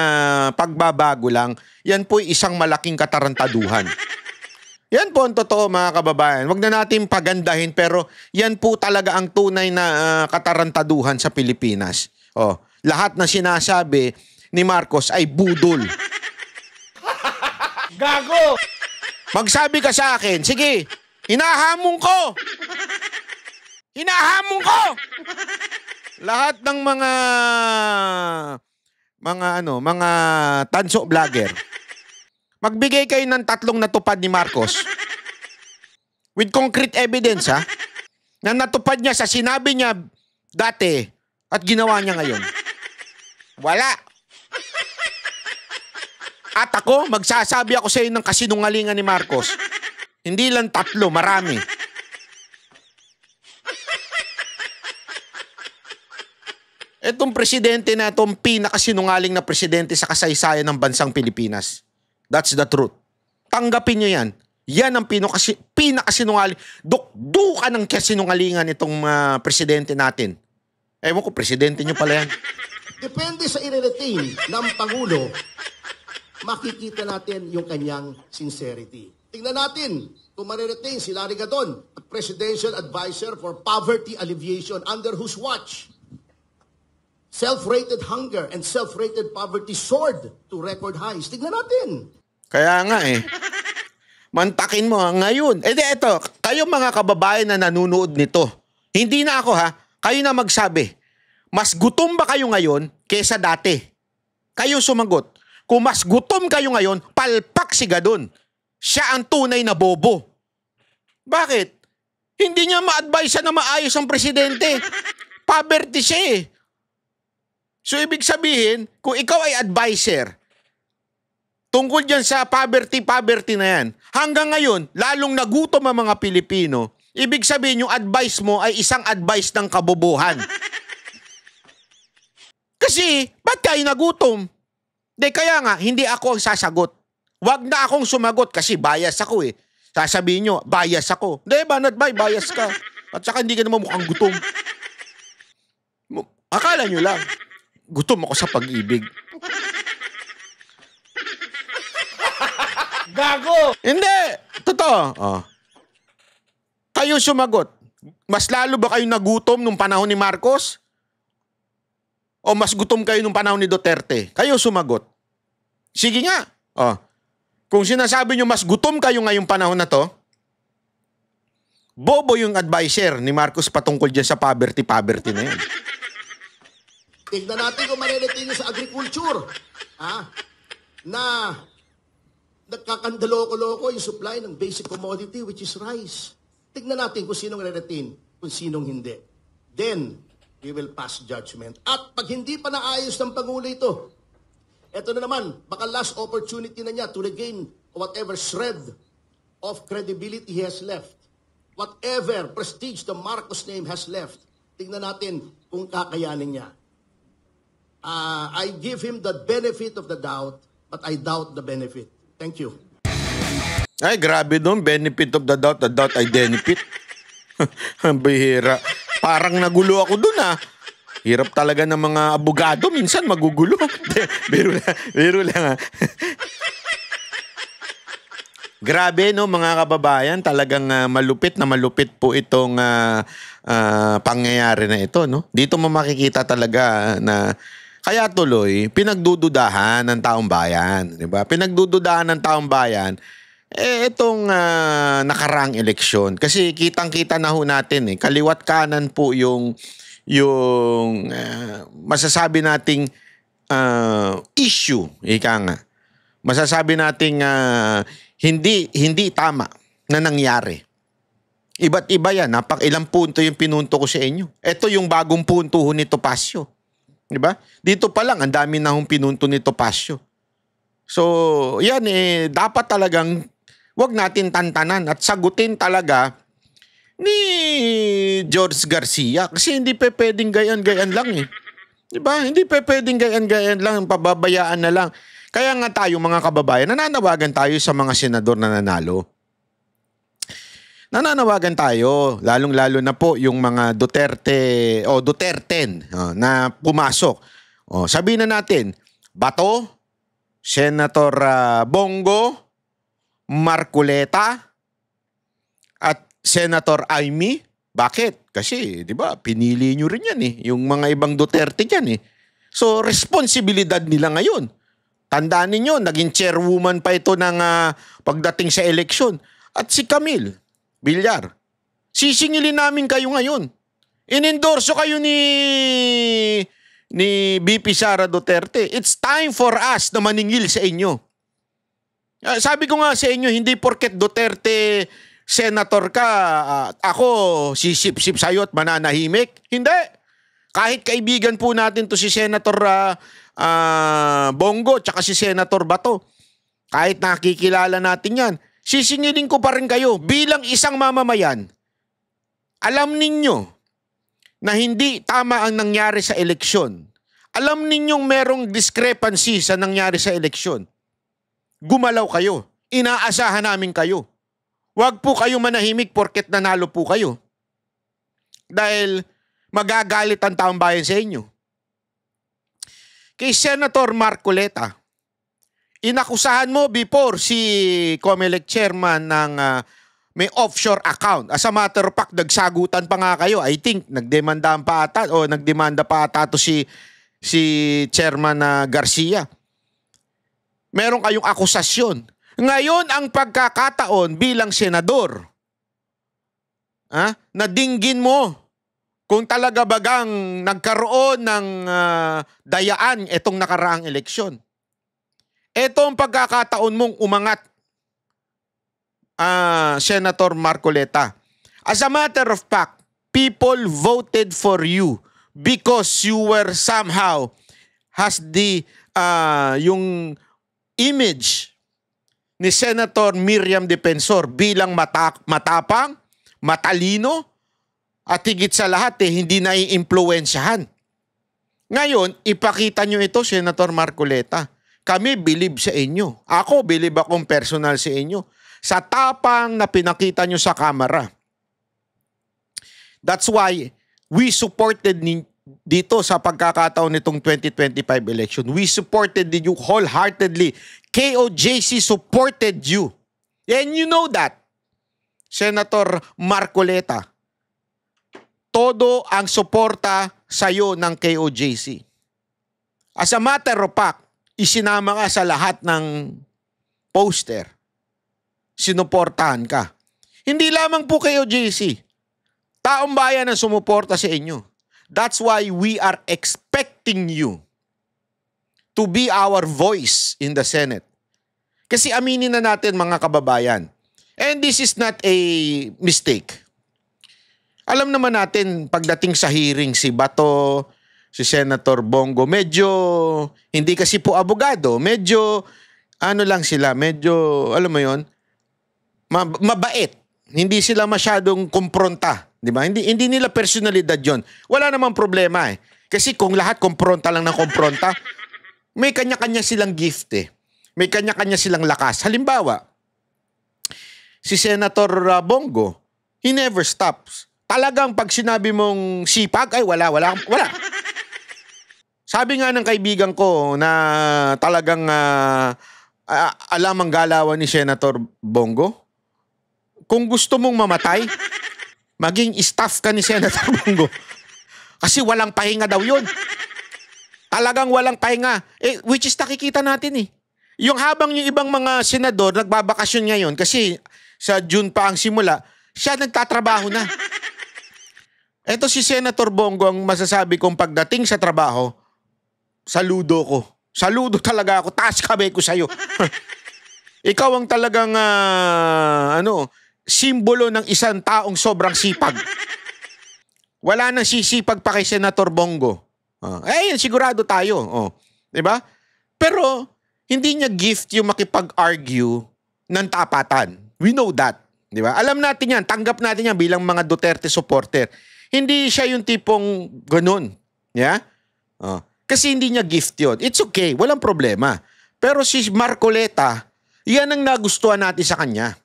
pagbabago lang. Yan po ay isang malaking katarantaduhan. Yan po ang totoo, mga kababayan. Huwag na natin pagandahin, pero yan po talaga ang tunay na katarantaduhan sa Pilipinas. Lahat na sinasabi ni Marcos ay budol. Gago! Magsabi ka sa akin, sige, hinahamon ko! Hinahamon ko! Lahat ng mga tanso vlogger. Magbigay kayo ng 3 natupad ni Marcos. With concrete evidence, ha? na natupad niya sa sinabi niya dati at ginawa niya ngayon? Wala. At ako, magsasabi ako sa iyo ng kasinungalingan ni Marcos. Hindi lang 3, marami. Itong presidente na itong pinakasinungaling na presidente sa kasaysayan ng bansang Pilipinas. That's the truth. Tanggapin nyo yan. Yan ang pinakasinungaling. Dukdukan ng kasinungalingan itong presidente natin. Ewan ko, presidente nyo pala yan. Depende sa i-retain ng Pangulo, makikita natin yung kanyang sincerity. Tingnan natin kung mariretain si Larry Gadon, Presidential Advisor for Poverty Alleviation, under whose watch self-rated hunger and self-rated poverty soared to record highs. Tingnan natin. Kaya nga mantakin mo ngayon. Eto, kayo mga kababayan na nanonood nito, hindi na ako kayo na magsabi, mas gutom ba kayo ngayon kesa dati? Kayo sumagot. Kung mas gutom kayo ngayon, palpak si Gadon. Siya ang tunay na bobo. Bakit? Hindi niya ma-advise na maayos ang presidente. Poverty siya So ibig sabihin, kung ikaw ay advisor, tungkol dyan sa poverty na yan, hanggang ngayon, lalong nagutom ang mga Pilipino, ibig sabihin yung advice mo ay isang advice ng kabobohan. Kasi, ba't kayo nagutom? Kaya nga, hindi ako sasagot. Wag na akong sumagot kasi bias ako Sasabihin nyo, bias ako. Banat ba, bias ka. At saka hindi ka naman mukhang gutom. Akala nyo lang, gutom ako sa pag-ibig. Gago! Hindi! Totoo. Kayo sumagot. Mas lalo ba kayo nagutom nung panahon ni Marcos? O mas gutom kayo nung panahon ni Duterte? Kayo sumagot. Sige nga. Kung sinasabi nyo mas gutom kayo ngayong panahon na to, bobo yung advisor ni Marcos patungkol dyan sa poverty na yan. Tignan natin kung mariretain sa agriculture. Na nagkakandaloko-loko yung supply ng basic commodity, which is rice. Tignan natin kung sinong re-retain, kung sinong hindi. Then, we will pass judgment. At pag hindi pa naayos ng Pangulo ito na naman, baka last opportunity na niya to regain whatever shred of credibility he has left. Whatever prestige the Marcos name has left. Tignan natin kung kakayanin niya. I give him the benefit of the doubt, but I doubt the benefit. Thank you. Ay, grabe doon. Benefit of the doubt I benefit. Ang bihira. Parang nagulo ako doon Hirap talaga ng mga abogado. Minsan magugulo. Biro lang Grabe mga kababayan. Talagang malupit po itong pangyayari na ito. Dito mo makikita talaga na kaya tuloy, pinagdududahan ng taong bayan. Diba? Pinagdududahan ng taong bayan, itong nakaraang eleksyon. Kasi kitang-kita na ho natin, kaliwat kanan po yung masasabi nating issue. Ika nga. Masasabi nating hindi tama na nangyari. Iba't iba yan. Ilang punto yung pinunto ko sa inyo. Ito yung bagong punto ho ni Topacio. Diba? Dito pa lang, ang dami na hong pinunto ni Topacio. So, yan dapat talagang wag natin tantanan at sagutin talaga ni George Garcia. Kasi hindi pwedeng gayan-gayan lang Diba? Hindi pwedeng gayan-gayan lang, pababayaan na lang. Kaya nga tayo mga kababayan, nananawagan tayo sa mga senador na nanalo. Nananawagan tayo, lalong-lalo na po yung mga Duterten na pumasok. Sabihin na natin, Bato, Senator Bongo, Marcoleta, at Senator Amy. Bakit? Kasi, di ba, pinili nyo rin yan yung mga ibang Duterte dyan So, responsibilidad nila ngayon. Tandaan ninyo, naging chairwoman pa ito ng pagdating sa eleksyon. At si Camille Villar, sisingilin namin kayo ngayon. Inendorso kayo ni VP Sara Duterte. It's time for us na maningil sa inyo. Sabi ko nga sa inyo, hindi porket Duterte senator ka, ako sisip-sip sa'yo at mananahimik. Hindi. Kahit kaibigan po natin to si Senator Bongo tsaka si Senator Bato, kahit nakikilala natin yan, sisingilin ko pa rin kayo bilang isang mamamayan. Alam ninyo na hindi tama ang nangyari sa eleksyon. Alam ninyong merong discrepancy sa nangyari sa eleksyon. Gumalaw kayo. Inaasahan namin kayo. Huwag po kayo manahimik porket nanalo po kayo. Dahil magagalit ang taong bayan sa inyo. Kay Senator Marcoleta, inakusahan mo before si COMELEC chairman ng may offshore account. As a matter of fact, nagsagutan pa nga kayo. I think nagdemanda pa ata to si chairman Garcia. Meron kayong akusasyon. Ngayon ang pagkakataon bilang senador, na dinggin mo kung talaga bagang nagkaroon ng dayaan itong nakaraang eleksyon. Ito ang pagkakataon mong umangat, Senator Marcoleta. As a matter of fact, people voted for you because you were somehow has the yung image ni Senator Miriam Defensor bilang matapang, matalino, at higit sa lahat hindi nai-impluwensyahan. Ngayon, ipakita nyo ito, Senator Marcoleta. Kami believe sa inyo. Ako, believe akong personal sa inyo. Sa tapang na pinakita nyo sa kamera. That's why we supported dito sa pagkakataon nitong 2025 election. We supported you wholeheartedly. KOJC supported you. And you know that, Senator Marcoleta. Todo ang suporta sa iyo ng KOJC. As a matter of fact, isinama ka sa lahat ng poster. Sinuportahan ka. Hindi lamang po KOJC. Taong bayan ang sumuporta sa inyo. That's why we are expecting you to be our voice in the Senate. Kasi aminin na natin mga kababayan, and this is not a mistake. Alam naman natin pagdating sa hearing si Bato, si Senator Bongo, medyo hindi kasi po abogado, medyo lang sila, medyo alam mo yon, mabait. Hindi sila masyadong kumpronta, di ba? Hindi nila personalidad yon. Wala namang problema eh. Kasi kung lahat kumpronta lang ng kumpronta, may kanya-kanya silang gift eh. May kanya-kanya silang lakas. Halimbawa, si Senator Bongo, he never stops. Talagang pag sinabi mong sipag, ay wala. Sabi nga ng kaibigan ko na talagang alam ang galawan ni Senator Bongo, kung gusto mong mamatay, maging staff ka ni Senator Bongo. Kasi walang pahinga daw yun. Talagang walang pahinga. Which is nakikita natin eh. Yung habang yung ibang mga senador nagbabakasyon ngayon kasi sa June pa ang simula, siya nagtatrabaho na. Eto si Senator Bongo, ang masasabi kong pagdating sa trabaho, saludo ko. Saludo talaga ako. Taas kamay ko sa'yo. Ikaw ang talagang simbolo ng isang taong sobrang sipag. Wala nang sisipag pa kay Senator Bongo. Sigurado tayo. Diba? Pero hindi niya gift yung makipag-argue ng tapatan. We know that. Diba? Alam natin yan. Tanggap natin yan bilang mga Duterte supporter. Hindi siya yung tipong ganun. Yeah? Kasi hindi niya gift yun. It's okay. Walang problema. Pero si Marcoleta, yan ang nagustuhan natin sa kanya.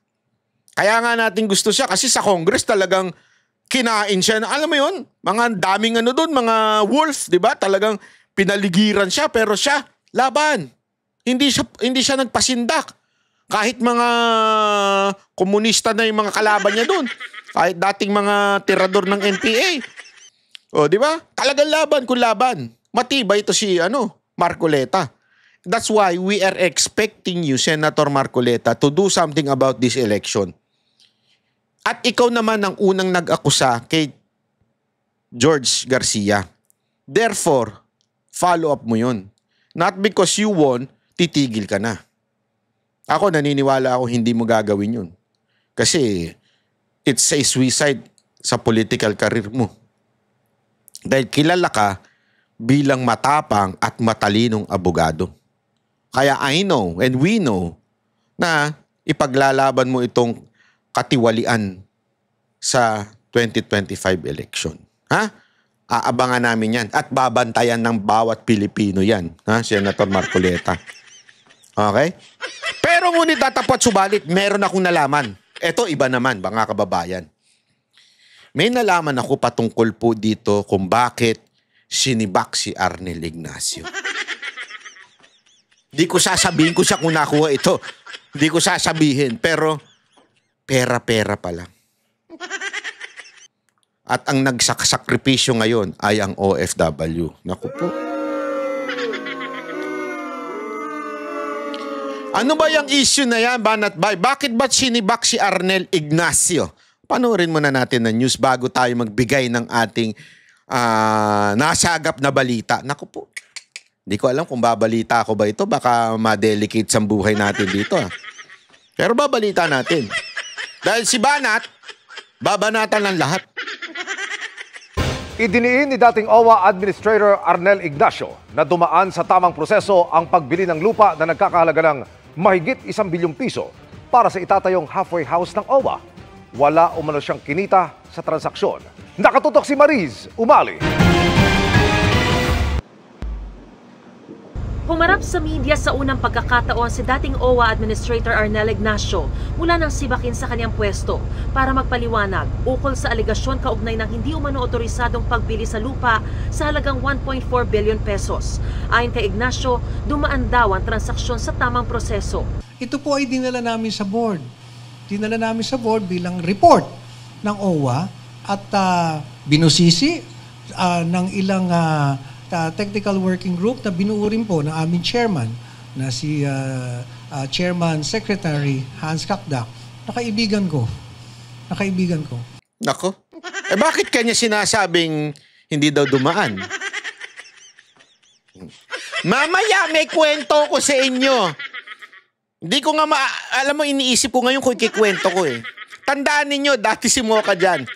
Kaya nga natin gusto siya kasi sa Congress talagang kinain siya. Alam mo yun? Mga daming doon, mga wolf, di ba? Talagang pinaligiran siya pero siya, laban. Hindi siya nagpasindak. Kahit mga komunista na yung mga kalaban niya doon. Kahit dating mga tirador ng NPA. Di ba? Talagang laban kung laban. Matibay ito si Marcoleta. That's why we are expecting you, Senator Marcoleta, to do something about this election. At ikaw naman ang unang nag-akusa kay George Garcia. Therefore, follow up mo yun. Not because you won, titigil ka na. Ako naniniwala ako hindi mo gagawin yun. Kasi it's a suicide sa political career mo. Dahil kilala ka bilang matapang at matalinong abogado. Kaya I know and we know na ipaglalaban mo itong katiwalian sa 2025 election. Ha? Aabangan namin yan at babantayan ng bawat Pilipino yan. Ha? Senator Marcoleta. Okay? Pero ngunit datapot subalit, meron akong nalaman. Ito iba naman, mga kababayan. May nalaman ako patungkol po dito kung bakit sinibak si Arnel Ignacio. Di ko sasabihin ko siya kung nakuha ito. Di ko sasabihin, pero pera-pera pa lang. At ang nagsakripisyo ngayon ay ang OFW. Naku po. Ano ba yung issue na yan, Banat Bay? Bakit ba sinibak si Arnel Ignacio? Panoorin muna natin ang news bago tayo magbigay ng ating nasagap na balita. Naku po, hindi ko alam kung babalita ako ba ito. Baka ma-delicate sa buhay natin dito. Pero babalita natin. Dahil si Banat, babanatan ng lahat. Idiniin ni dating OWA Administrator Arnel Ignacio na dumaan sa tamang proseso ang pagbili ng lupa na nagkakahalaga ng mahigit 1 bilyong piso para sa itatayong halfway house ng OWA. Wala umano siyang kinita sa transaksyon. Nakatutok si Mariz Umali. Humarap sa media sa unang pagkakataon si dating OWA Administrator Arnel Ignacio mula nang sibakin sa kanyang pwesto para magpaliwanag ukol sa alegasyon kaugnay ng hindi umano otorisadong pagbili sa lupa sa halagang 1.4 billion pesos. Ayon kay Ignacio, dumaan daw ang transaksyon sa tamang proseso. Ito po ay dinala namin sa board. Dinala namin sa board bilang report ng OWA at binusisi ng ilang technical working group na binuo rin po ng aming chairman na si Chairman Secretary Hans Kakdak. Nakaibigan ko. Nako. Bakit kanya sinasabing hindi daw dumaan? Mamaya may kwento ko sa inyo. Hindi ko nga alam mo, iniisip ko ngayon kung ikikwento ko eh. Tandaan ninyo, dati si Mocha dyan.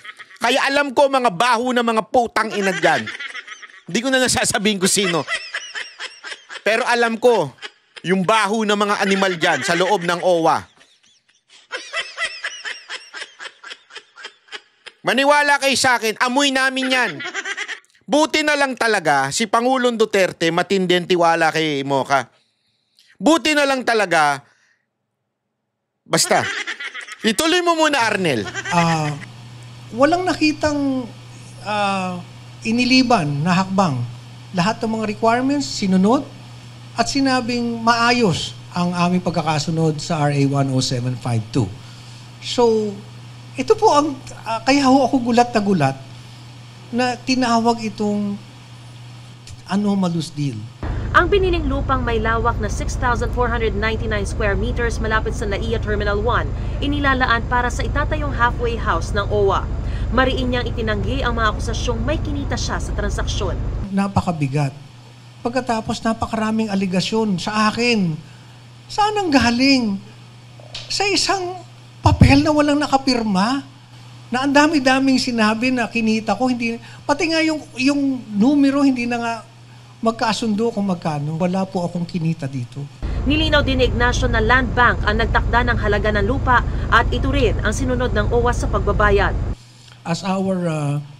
Kaya alam ko mga baho na mga putang ina dyan. Hindi ko na nasasabihin ko sino. Pero alam ko, yung baho ng mga animal dyan sa loob ng OWA. Maniwala kayo sa akin, amoy namin yan. Buti na lang talaga, si Pangulong Duterte matindi ang tiwala kay Mocha. Buti na lang talaga, basta, ituloy mo muna, Arnel. Walang nakitang iniliban na hakbang. Lahat ng mga requirements sinunod at sinabing maayos ang aming pagkakasunod sa RA 10752. So, ito po ang kaya ako gulat na gulat na tinawag itong anomalous deal. Ang biniling lupang may lawak na 6,499 square meters malapit sa NAIA Terminal 1, inilalaan para sa itatayong halfway house ng OWA. Mariin niyang itinanggi ang mga akusasyong may kinita siya sa transaksyon. Napakabigat. Pagkatapos napakaraming aligasyon sa akin. Saan ang galing? Sa isang papel na walang nakapirma, na ang dami-daming sinabi na kinita ko, hindi, pati nga yung numero hindi na nga magkasundo kung magkano. Wala po akong kinita dito. Nilinaw din ni Ignacio na Land Bank ang nagtakda ng halaga ng lupa at ito rin ang sinunod ng OWA sa pagbabayad. As our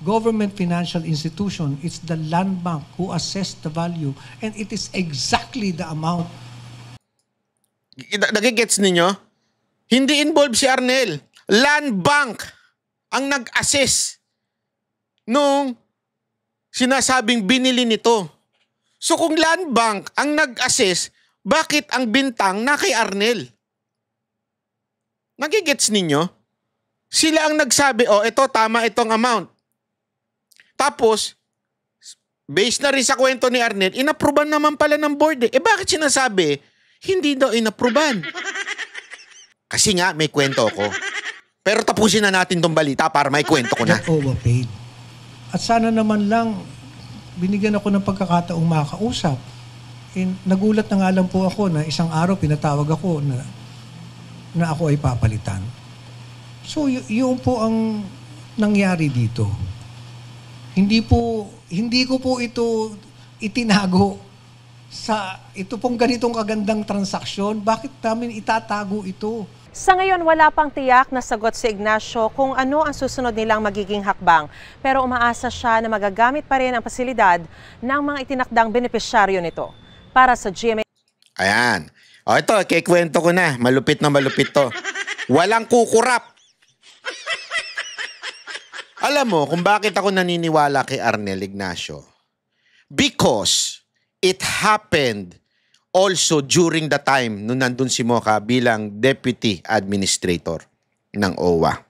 government financial institution, it's the Land Bank who assessed the value and it is exactly the amount. Nagigets ninyo? Hindi involved si Arnel. Land Bank ang nag-assess nung sinasabing binili nito. So kung Land Bank ang nag-assess, bakit ang bintang na kay Arnel? Nagigets ninyo? Sila ang nagsabi, oh, ito, tama itong amount. Tapos, based na rin sa kwento ni Arnel, inapruban naman pala ng board. Bakit sinasabi, hindi daw inapruban? Kasi nga, may kwento ko. Pero tapusin na natin tong balita para may kwento ko na. Overpaid. At sana naman lang, binigyan ako ng pagkakataong makausap. Nagulat na nga lang po ako na isang araw pinatawag ako na ako ay papalitan. So, yun po ang nangyari dito. Hindi ko po ito itinago sa ito pong ganitong kagandang transaksyon. Bakit namin itatago ito? Sa ngayon, wala pang tiyak na sagot si Ignacio kung ano ang susunod nilang magiging hakbang. Pero umaasa siya na magagamit pa rin ang pasilidad ng mga itinakdang benepisyaryo nito. Para sa GMA... Ayan. O ito, kikwento ko na. Malupit na malupit to. Walang kukurap. Alam mo kung bakit ako naniniwala kay Arnel Ignacio? Because it happened also during the time nung nandun si Mocha bilang Deputy Administrator ng OWA.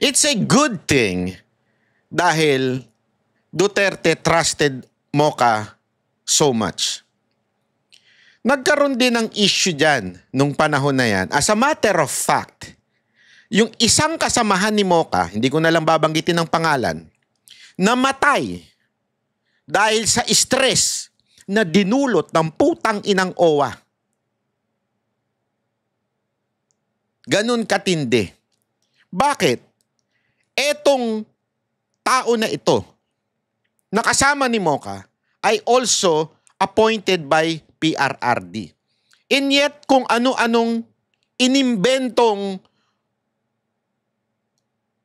It's a good thing dahil Duterte trusted Mocha so much. Nagkaroon din ng issue dyan nung panahon na yan. As a matter of fact, yung isang kasamahan ni Mocha, hindi ko na lang babanggitin ng pangalan, namatay dahil sa stress na dinulot ng putang inang OWA. Ganun katindi. Bakit? Etong tao na ito, nakasama ni Mocha, ay also appointed by PRRD. And yet, kung ano-anong inimbentong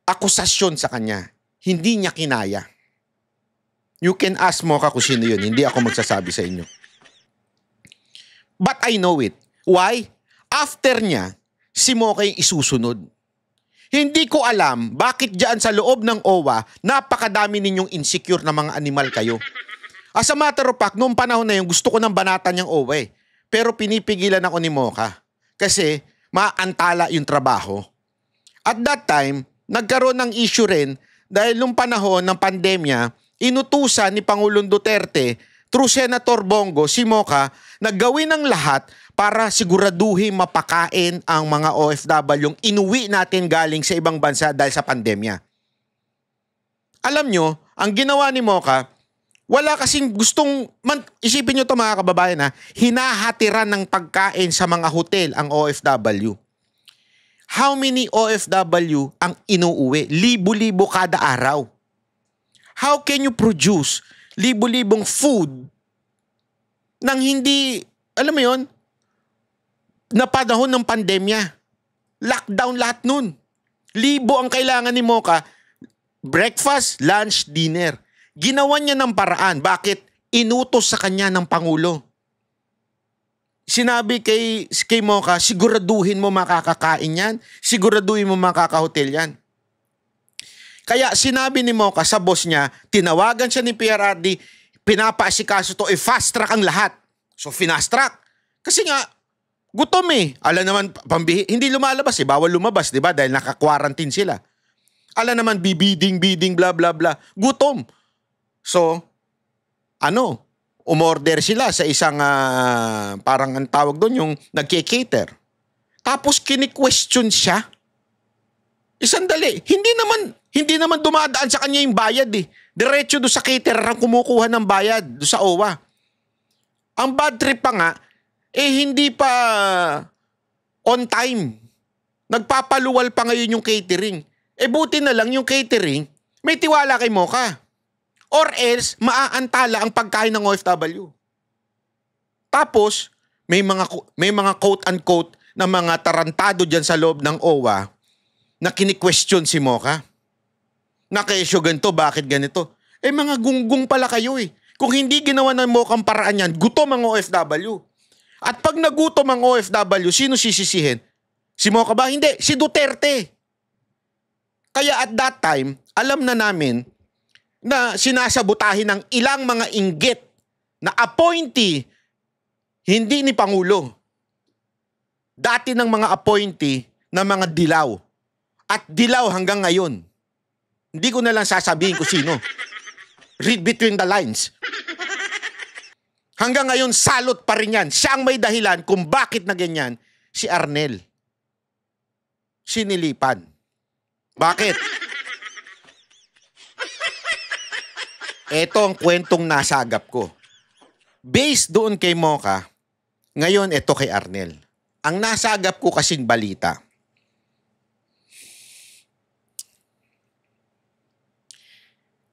akusasyon sa kanya, hindi niya kinaya. You can ask Mocha kung sino yun. Hindi ako magsasabi sa inyo. But I know it. Why? After niya, si Mocha yung isusunod. Hindi ko alam bakit dyan sa loob ng OWA, napakadami ninyong insecure na mga animal kayo. As a matter of fact, noong panahon na yun, gusto ko ng banatan niyang OWA. Pero pinipigilan ako ni Mocha. Kasi maantala yung trabaho. At that time, nagkaroon ng issue rin dahil nung panahon ng pandemya, inutusan ni Pangulong Duterte through Senator Bongo, si Mocha, naggawin ng lahat para siguraduhin mapakain ang mga OFW yung inuwi natin galing sa ibang bansa dahil sa pandemya. Alam nyo, ang ginawa ni Mocha, wala kasing gustong, isipin nyo to mga kababayan ha, hinahatiran ng pagkain sa mga hotel ang OFW. How many OFW ang inuuwi? Libo-libo kada araw. How can you produce libo-libong food nang hindi, alam mo yon, na panahon ng pandemya? Lockdown lahat nun. Libo ang kailangan ni Mocha. Breakfast, lunch, dinner. Ginawa niya ng paraan. Bakit? Inutos sa kanya ng Pangulo. Sinabi kay Mocha, siguraduhin mo makakakain yan. Siguraduhin mo makakahotel yan. Kaya sinabi ni Mocha sa boss niya, tinawagan siya ni PRRD, pinapaasikaso to, fast track ang lahat. So fast track. Kasi nga, gutom eh. Alam naman, hindi lumalabas eh. Bawal lumabas, di ba? Dahil naka-quarantine sila. Alam naman, biding, bla bla bla. Gutom. So, umorder sila sa isang, parang ang tawag doon, yung nagke-cater. Tapos kini-question siya. Isandali, hindi naman dumadaan sa kanya yung bayad eh. Diretso doon sa caterer ang kumukuha ng bayad doon sa OWA. Ang bad trip pa nga, hindi pa on time. Nagpapaluwal pa ngayon yung catering. Buti na lang yung catering, may tiwala kay Mocha. Or else, maaantala ang pagkain ng OFW. Tapos, may mga quote-unquote na mga tarantado dyan sa loob ng OWA na kini-question si Mocha. Nakesyo ganito, bakit ganito? Mga gunggong pala kayo eh. Kung hindi ginawa ng Mocha ang paraan yan, gutom ang OFW. At pag nagutom ang OFW, sino sisisihin? Si Mocha ba? Hindi, si Duterte. Kaya at that time, alam na namin na sinasabutahin ng ilang mga inggit na appointee, hindi ni Pangulo. Dati ng mga appointee na mga dilaw. At dilaw hanggang ngayon. Hindi ko na lang sasabihin kung sino. Read between the lines. Hanggang ngayon, salot pa rin yan. Siya ang may dahilan kung bakit na ganyan si Arnel. Sinilipan. Bakit? Ito ang kwentong nasagap ko. Based doon kay Mocha, ngayon ito kay Arnel. Ang nasagap ko kasing balita.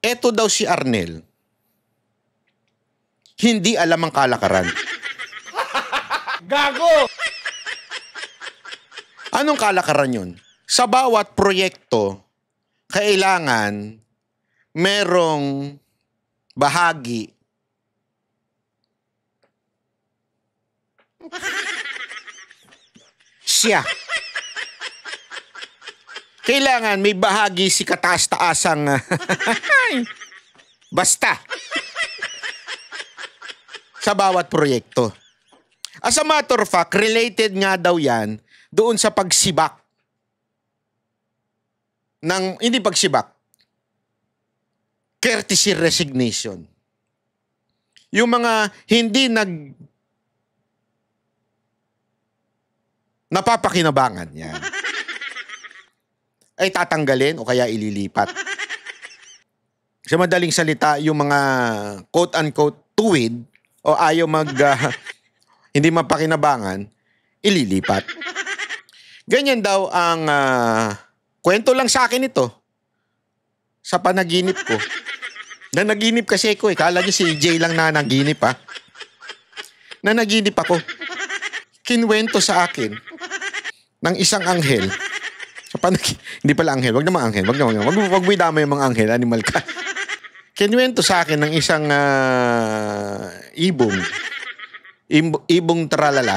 Eto daw si Arnel, hindi alam ang kalakaran. Gago! Anong kalakaran yun? Sa bawat proyekto, kailangan merong bahagi siya. Kailangan may bahagi si kataas-taasang basta sa bawat proyekto. As a matter of fact, related nga daw yan doon sa pagsibak ng, hindi pagsibak, courtesy resignation. Yung mga hindi napapakinabangan yan ay tatanggalin o kaya ililipat. Sa madaling salita, yung mga quote-unquote tuwid o ayaw hindi mapakinabangan, ililipat. Ganyan daw ang kwento lang sa akin ito sa panaginip ko. Nanaginip kasi ko Kala niyo si Jay lang na naginip Nanaginip ako. Kinwento sa akin ng isang anghel. Hindi pala anghel. Wag naman anghel. Wag mo idama yung mga anghel. Animal ka. Kinwento sa akin ng isang ibong tralala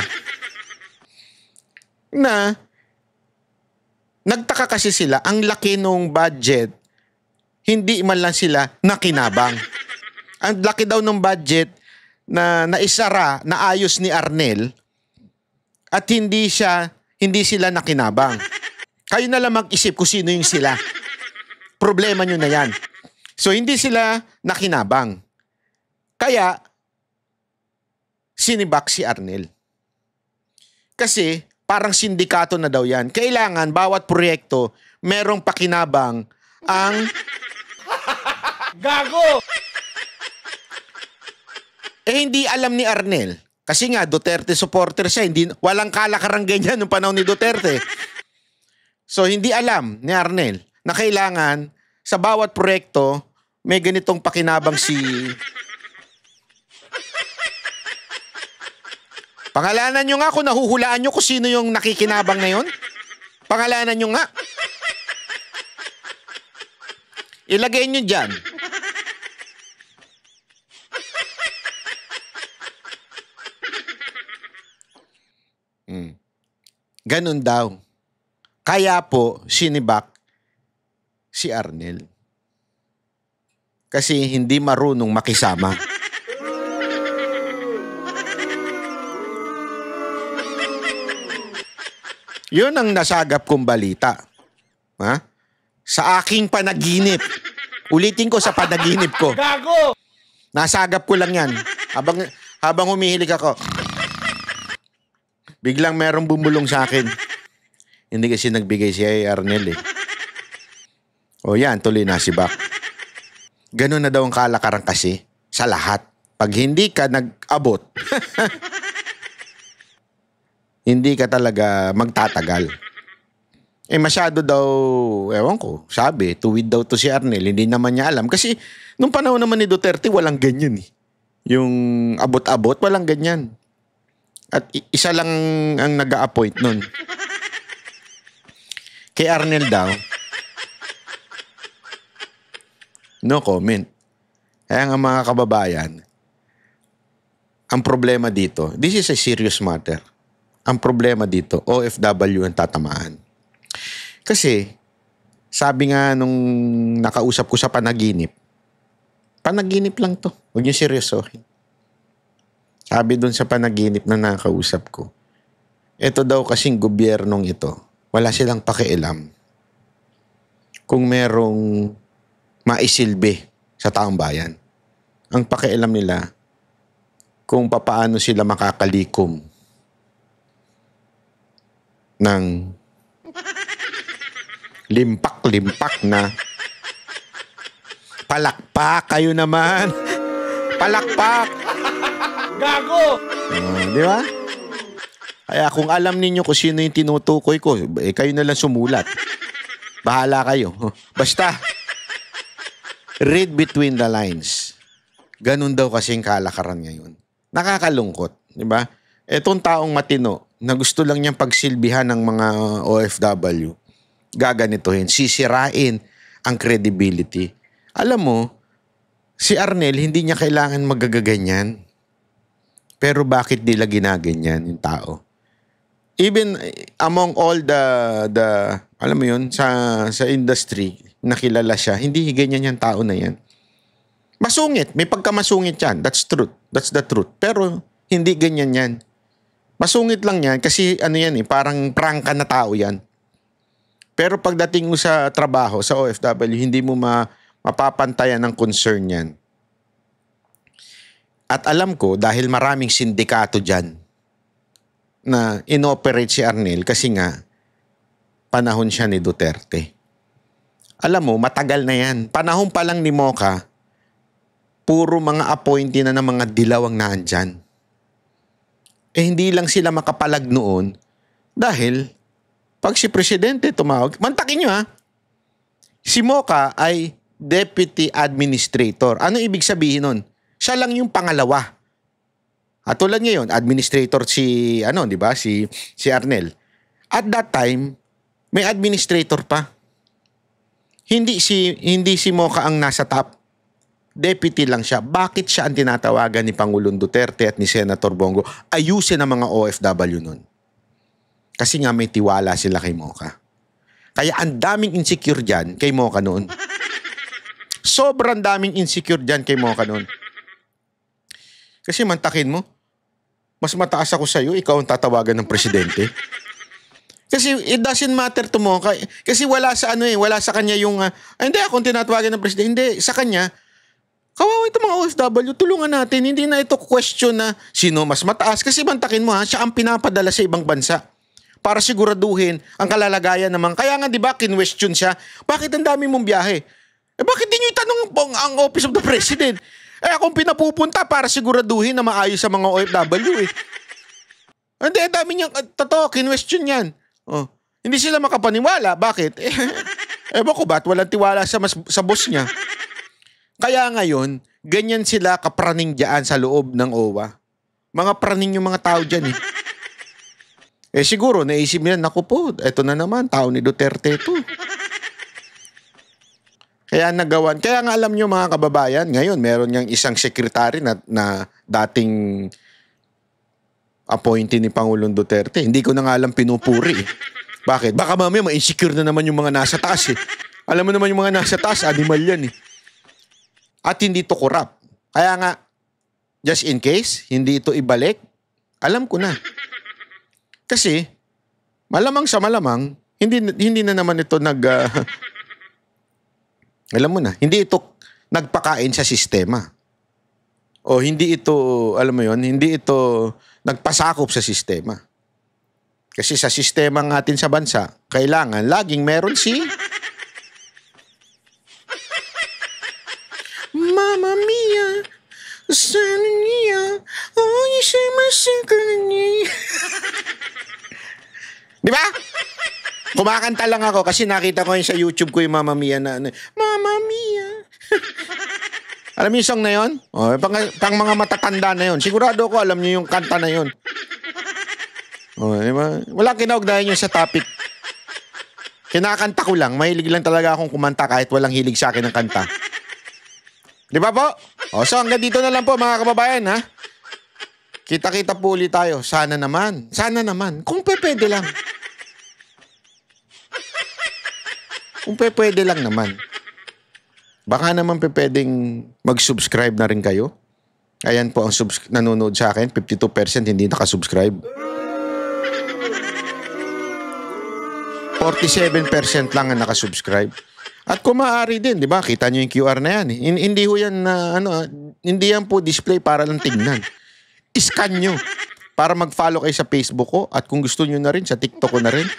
na nagtaka kasi sila, ang laki nung budget, hindi man lang sila nakinabang. Ang laki daw ng budget na naisara, naayos ni Arnel at hindi sila nakinabang. Kayo na lang mag-isip kung sino yung sila. Problema nyo na yan. So, hindi sila nakinabang. Kaya, sinibak si Arnel. Kasi, parang sindikato na daw yan. Kailangan, bawat proyekto, merong pakinabang ang... Gago! Hindi alam ni Arnel. Kasi nga, Duterte supporter siya. Walang kalakaran ganyan nung panahon ni Duterte. So, hindi alam ni Arnel na kailangan sa bawat proyekto may ganitong pakinabang si... Pangalanan nyo nga kung nahuhulaan nyo kung sino yung nakikinabang na yun. Pangalanan nyo nga. Ilagay nyo dyan. Ganun daw. Kaya po, sinibak si Arnel. Kasi hindi marunong makisama. Yun ang nasagap kong balita. Sa aking panaginip. Ulitin ko sa panaginip ko. Gago! Nasagap ko lang yan. Habang humihilig ako, biglang merong bumulong sa akin. Hindi kasi nagbigay si Arnel O yan, tuloy na si Bak. Ganun na daw ang kalakaran kasi sa lahat. Pag hindi ka nag-abot, hindi ka talaga magtatagal. Masyado daw, ewan ko, sabi, tuwid daw to si Arnel. Hindi naman niya alam. Kasi nung panahon naman ni Duterte, walang ganyan Yung abot-abot, walang ganyan. At isa lang ang nag-a-appoint nun. Kay Arnel daw, no comment. Kaya nga mga kababayan, ang problema dito, this is a serious matter. Ang problema dito, OFW ang tatamaan. Kasi, sabi nga nung nakausap ko sa panaginip lang to. Huwag niyo seryosohin. Sabi dun sa panaginip na nakausap ko, ito daw kasing gobyernong ito, wala silang pakialam kung merong maisilbi sa taong bayan. Ang pakialam nila kung papaano sila makakalikom ng limpak-limpak na palakpak. Kayo naman. Palakpak. Gago! Di ba? Kaya kung alam ninyo kung sino yung tinutukoy ko, kayo na lang sumulat. Bahala kayo. Basta, read between the lines. Ganun daw kasing kalakaran ngayon. Nakakalungkot, di ba? Etong taong matino na gusto lang niyang pagsilbihan ng mga OFW, gaganituhin, sisirain ang credibility. Alam mo, si Arnel, hindi niya kailangan magagaganyan. Pero bakit nila ginaganyan yung tao? Even among all the alam mo yun, sa industry, nakilala siya, hindi ganyan yung tao na yan. Masungit, may pagkamasungit yan. That's truth. That's the truth. Pero hindi ganyan yan. Masungit lang yan kasi ano yan parang prangka na tao yan. Pero pagdating mo sa trabaho, sa OFW, hindi mo mapapantayan ng concern yan. At alam ko, dahil maraming sindikato dyan na inoperate si Arnel kasi nga panahon siya ni Duterte. Alam mo, matagal na yan. Panahon pa lang ni Mocha, puro mga appointee na ng mga dilaw ang naandyan. Hindi lang sila makapalag noon dahil pag si Presidente tumawag, mantakin nyo si Mocha ay Deputy Administrator. Ano ibig sabihin nun? Siya lang yung pangalawa. At tulad ngayon, administrator si di ba? Si Arnel. At that time, may administrator pa. Hindi si Mocha ang nasa top. Deputy lang siya. Bakit siya ang tinatawagan ni Pangulong Duterte at ni Senator Bongo? Ayusin ang mga OFW nun. Kasi nga may tiwala sila kay Mocha. Kaya ang daming insecure dyan kay Mocha noon. Sobrang daming insecure dyan kay Mocha noon. Kasi mantakin mo, mas mataas ako sa'yo, ikaw ang tatawagan ng presidente. Kasi it doesn't matter to Mocha. Kasi wala sa wala sa kanya yung, hindi akong tinatawagan ng presidente. Hindi, sa kanya, kawawa ito mga OFW, tulungan natin. Hindi na ito question na sino mas mataas. Kasi mantakin mo siya ang pinapadala sa ibang bansa para siguraduhin ang kalalagayan naman. Kaya nga, di ba, kinwestiyon siya. Bakit ang dami mong biyahe? Bakit di nyo itanong ang Office of the President? Akong pinapupunta para siguraduhin na maayos sa mga OFW Hindi, dami niyang, totoo, kinwestiyon yan. Hindi sila makapaniwala. Bakit? Ewan ko ba't walang tiwala sa boss niya. Kaya ngayon, ganyan sila kapraning dyan sa loob ng OWA. Mga praning yung mga tao dyan siguro, naisip nila, naku po, eto na naman, tao ni Duterte ito. Kaya nagawan. Kaya nga alam nyo mga kababayan, ngayon meron niyang isang sekretary na dating appointee ni Pangulong Duterte. Hindi ko na nga alam pinupuri. Bakit? Baka mamaya ma-insecure na naman yung mga nasa taas Alam mo naman yung mga nasa taas, animal yan At hindi to corrupt. Kaya nga, just in case, hindi ito ibalik, alam ko na. Kasi, malamang sa malamang, hindi na naman ito alam mo na, hindi ito nagpakain sa sistema. O hindi ito, alam mo yon, hindi ito nagpasakop sa sistema. Kasi sa sistema ng atin sa bansa, kailangan laging meron si Mama Mia, sana niya, oh, siya masikal niya. Di ba? Kumakanta lang ako kasi nakita ko yun sa YouTube ko yung Mama Mia na Mama Mia. Alam niyo yung song na yun? Pang mga matatanda na yun. Sigurado ko alam niyo yung kanta na yun. Diba? Walang kinaugnayan yun sa topic. Kinakanta ko lang. Mahilig lang talaga akong kumanta kahit walang hilig sa akin ng kanta. Di ba po? So hanggang dito na lang po mga kababayan ha. Kita-kita po ulit tayo. Sana naman. Sana naman. Kung pwede lang. Kung pwede lang naman. Baka naman pwedeng mag-subscribe na rin kayo. Ayan po ang nanonood sa akin. 52% hindi nakasubscribe. 47% lang ang nakasubscribe. At kung maaari din, di ba? Kita nyo yung QR na yan. Hindi ho yan na, hindi yan po display para lang tingnan. I-scan nyo. Para mag-follow kayo sa Facebook ko. At kung gusto nyo na rin, sa TikTok ko na rin.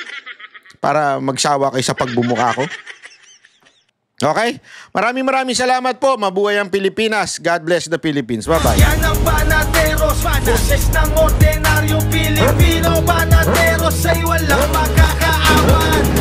Para magsawa kayo sa pagbumuka ko. Okay? Maraming salamat po. Mabuhay ang Pilipinas. God bless the Philippines. Bye-bye. Yan ang Banateros, boses ng ordinaryong Pilipino. Banateros ay walang makakaawan.